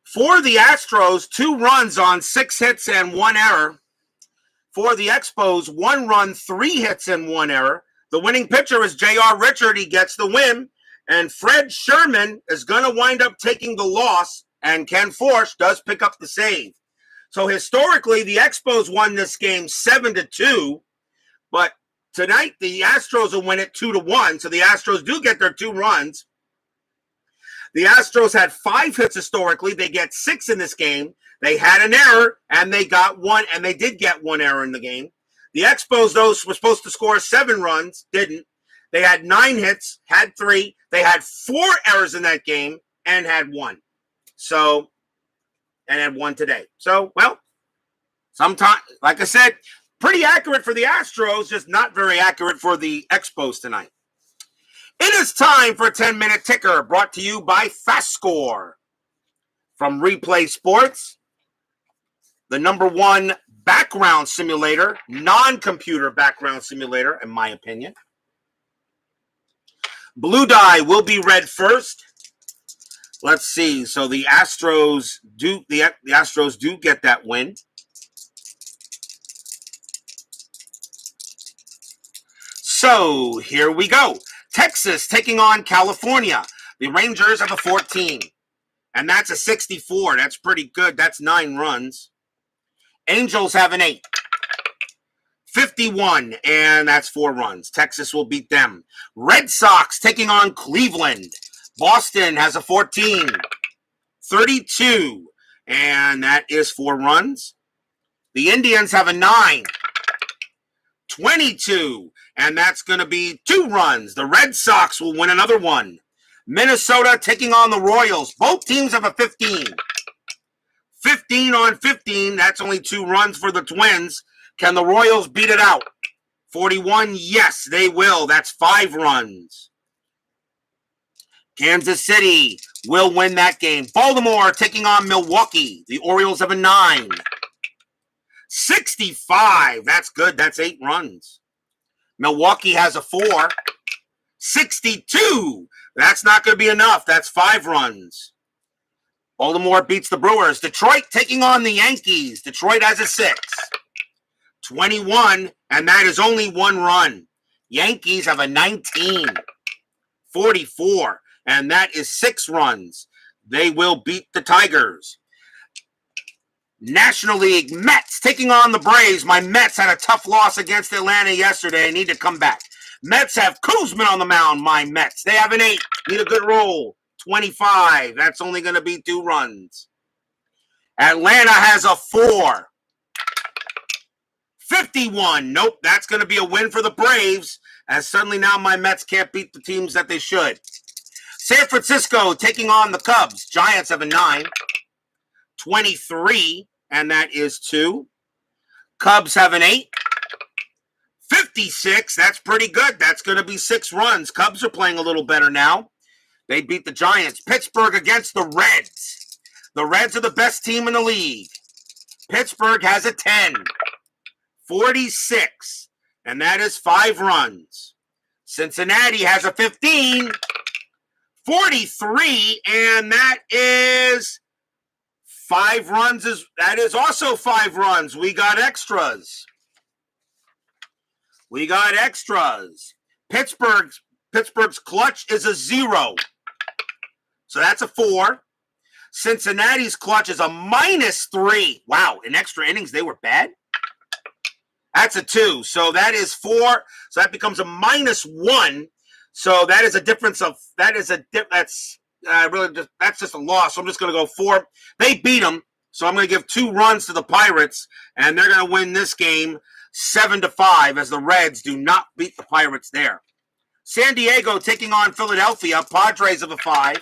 For the Astros, 2 runs on 6 hits and 1 error. For the Expos, 1 run, 3 hits and 1 error. The winning pitcher is J.R. Richard. He gets the win. And Fred Sherman is going to wind up taking the loss. And Ken Force does pick up the save. So historically, the Expos won this game 7-2. But tonight, the Astros will win it 2-1. So the Astros do get their 2 runs. The Astros had 5 hits historically. They get 6 in this game. They had an error, and they got 1, and they did get 1 error in the game. The Expos, those were supposed to score 7 runs, didn't. They had 9 hits, had 3. They had 4 errors in that game, and had 1. So, and had 1 today. So, well, sometimes, like I said, pretty accurate for the Astros, just not very accurate for the Expos tonight. It is time for a 10-minute ticker, brought to you by FastScore. From Replay Sports, the #1 background simulator, non-computer background simulator, in my opinion. Blue die will be red first. Let's see. So the Astros do get that win. So here we go. Texas taking on California. The Rangers have a 14. And that's a 64. That's pretty good. That's 9 runs. Angels have an 8. 51, and that's 4 runs. Texas will beat them. Red Sox taking on Cleveland. Boston has a 14. 32, and that is 4 runs. The Indians have a 9. 22, and that's going to be 2 runs. The Red Sox will win another one. Minnesota taking on the Royals. Both teams have a 15. 15 on 15. That's only 2 runs for the Twins. Can the Royals beat it out? 41, yes, they will. That's 5 runs. Kansas City will win that game. Baltimore taking on Milwaukee. The Orioles have a 9. 65. That's good. That's 8 runs. Milwaukee has a 4. 62. That's not going to be enough. That's 5 runs. Baltimore beats the Brewers. Detroit taking on the Yankees. Detroit has a 6. 21, and that is only 1 run. Yankees have a 19. 44, and that is 6 runs. They will beat the Tigers. National League Mets taking on the Braves. My Mets had a tough loss against Atlanta yesterday. They need to come back. Mets have Kuzman on the mound, my Mets. They have an 8. Need a good roll. 25. That's only going to be 2 runs. Atlanta has a 4. 51. Nope, that's going to be a win for the Braves, as suddenly now my Mets can't beat the teams that they should. San Francisco taking on the Cubs. Giants have a 9. 23, and that is 2. Cubs have an 8. 56, that's pretty good. That's going to be 6 runs. Cubs are playing a little better now. They beat the Giants. Pittsburgh against the Reds. The Reds are the best team in the league. Pittsburgh has a 10. 46, and that is 5 runs. Cincinnati has a 15. 43, and that is 5 runs. That is also 5 runs. We got extras. Pittsburgh's clutch is a 0. So that's a 4. Cincinnati's clutch is a -3. Wow, in extra innings, they were bad. That's a 2. So that is 4. So that becomes a -1. So that is a difference of, that's just a loss. So I'm just going to go 4. They beat them. So I'm going to give 2 runs to the Pirates, and they're going to win this game 7-5, as the Reds do not beat the Pirates there. San Diego taking on Philadelphia. Padres of a 5.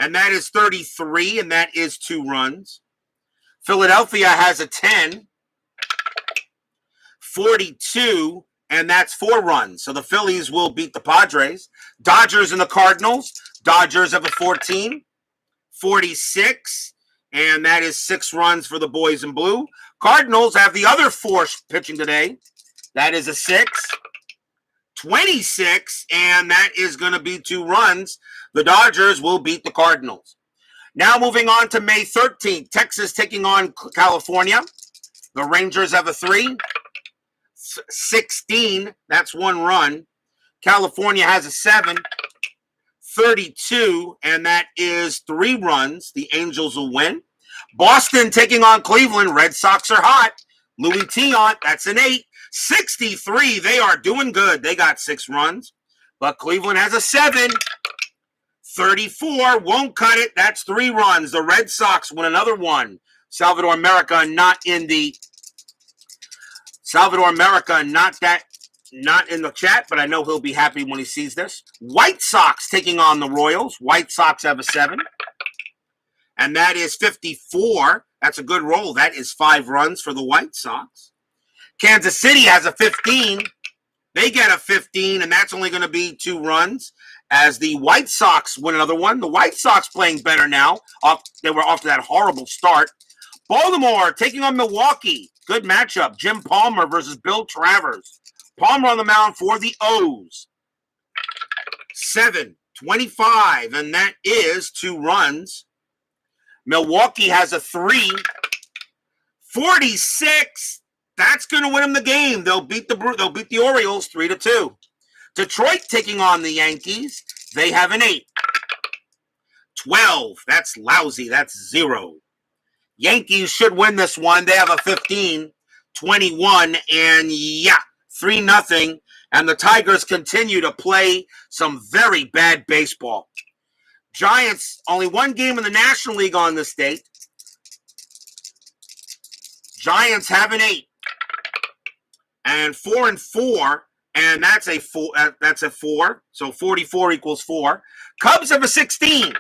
And that is 33, and that is 2 runs. Philadelphia has a 10. 42, and that's 4 runs. So the Phillies will beat the Padres. Dodgers and the Cardinals. Dodgers have a 14. 46, and that is 6 runs for the boys in blue. Cardinals have the other 4 pitching today. That is a 6. 26, and that is going to be 2 runs. The Dodgers will beat the Cardinals. Now moving on to May 13th. Texas taking on California. The Rangers have a 3. 16, that's 1 run. California has a 7. 32, and that is 3 runs. The Angels will win. Boston taking on Cleveland. Red Sox are hot. Louis Tiant, that's an 8. 63, they are doing good. They got 6 runs. But Cleveland has a 7. 34, won't cut it. That's 3 runs. The Red Sox win another 1. Salvador America not in the chat, but I know he'll be happy when he sees this. White Sox taking on the Royals. White Sox have a 7. And that is 54. That's a good roll. That is 5 runs for the White Sox. Kansas City has a 15. They get a 15, and that's only going to be 2 runs, as the White Sox win another 1. The White Sox playing better now. They were off to that horrible start. Baltimore taking on Milwaukee. Good matchup. Jim Palmer versus Bill Travers. Palmer on the mound for the O's. 7, 25, and that is 2 runs. Milwaukee has a 3. 46. That's going to win them the game. They'll beat the Orioles 3-2. Detroit taking on the Yankees. They have an 8. 12. That's lousy. That's 0. Yankees should win this one. They have a 15. 21, and 3-0. And the Tigers continue to play some very bad baseball. Giants, only 1 game in the National League on this date. Giants have an 8. And 4-4, and that's a 4. That's a 4. So 44 equals 4. Cubs have a 16.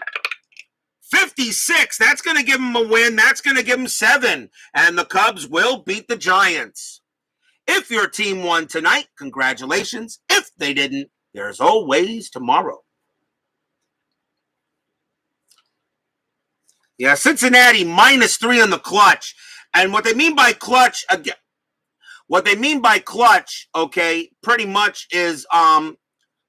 56. That's going to give them a win. That's going to give them 7. And the Cubs will beat the Giants. If your team won tonight, congratulations. If they didn't, there's always tomorrow. Yeah, Cincinnati -3 on the clutch. And what they mean by clutch, again, okay, pretty much is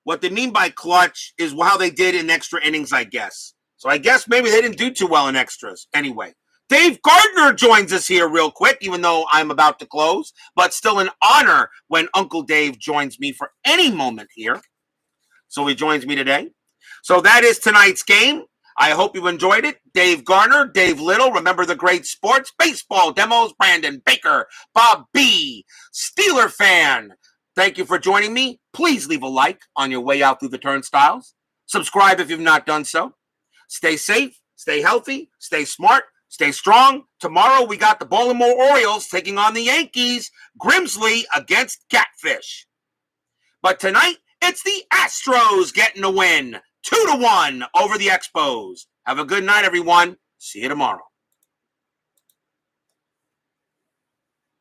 what they mean by clutch is how they did in extra innings, I guess. So I guess maybe they didn't do too well in extras. Anyway, Dave Gardner joins us here real quick, even though I'm about to close, but still an honor when Uncle Dave joins me for any moment here. So he joins me today. So that is tonight's game. I hope you enjoyed it. Dave Garner, Dave Little, remember the great sports, baseball demos, Brandon Baker, Bob B, Steeler fan. Thank you for joining me. Please leave a like on your way out through the turnstiles. Subscribe if you've not done so. Stay safe, stay healthy, stay smart, stay strong. Tomorrow we got the Baltimore Orioles taking on the Yankees. Grimsley against Catfish. But tonight, it's the Astros getting the win. 2-1 over the Expos. Have a good night, everyone. See you tomorrow.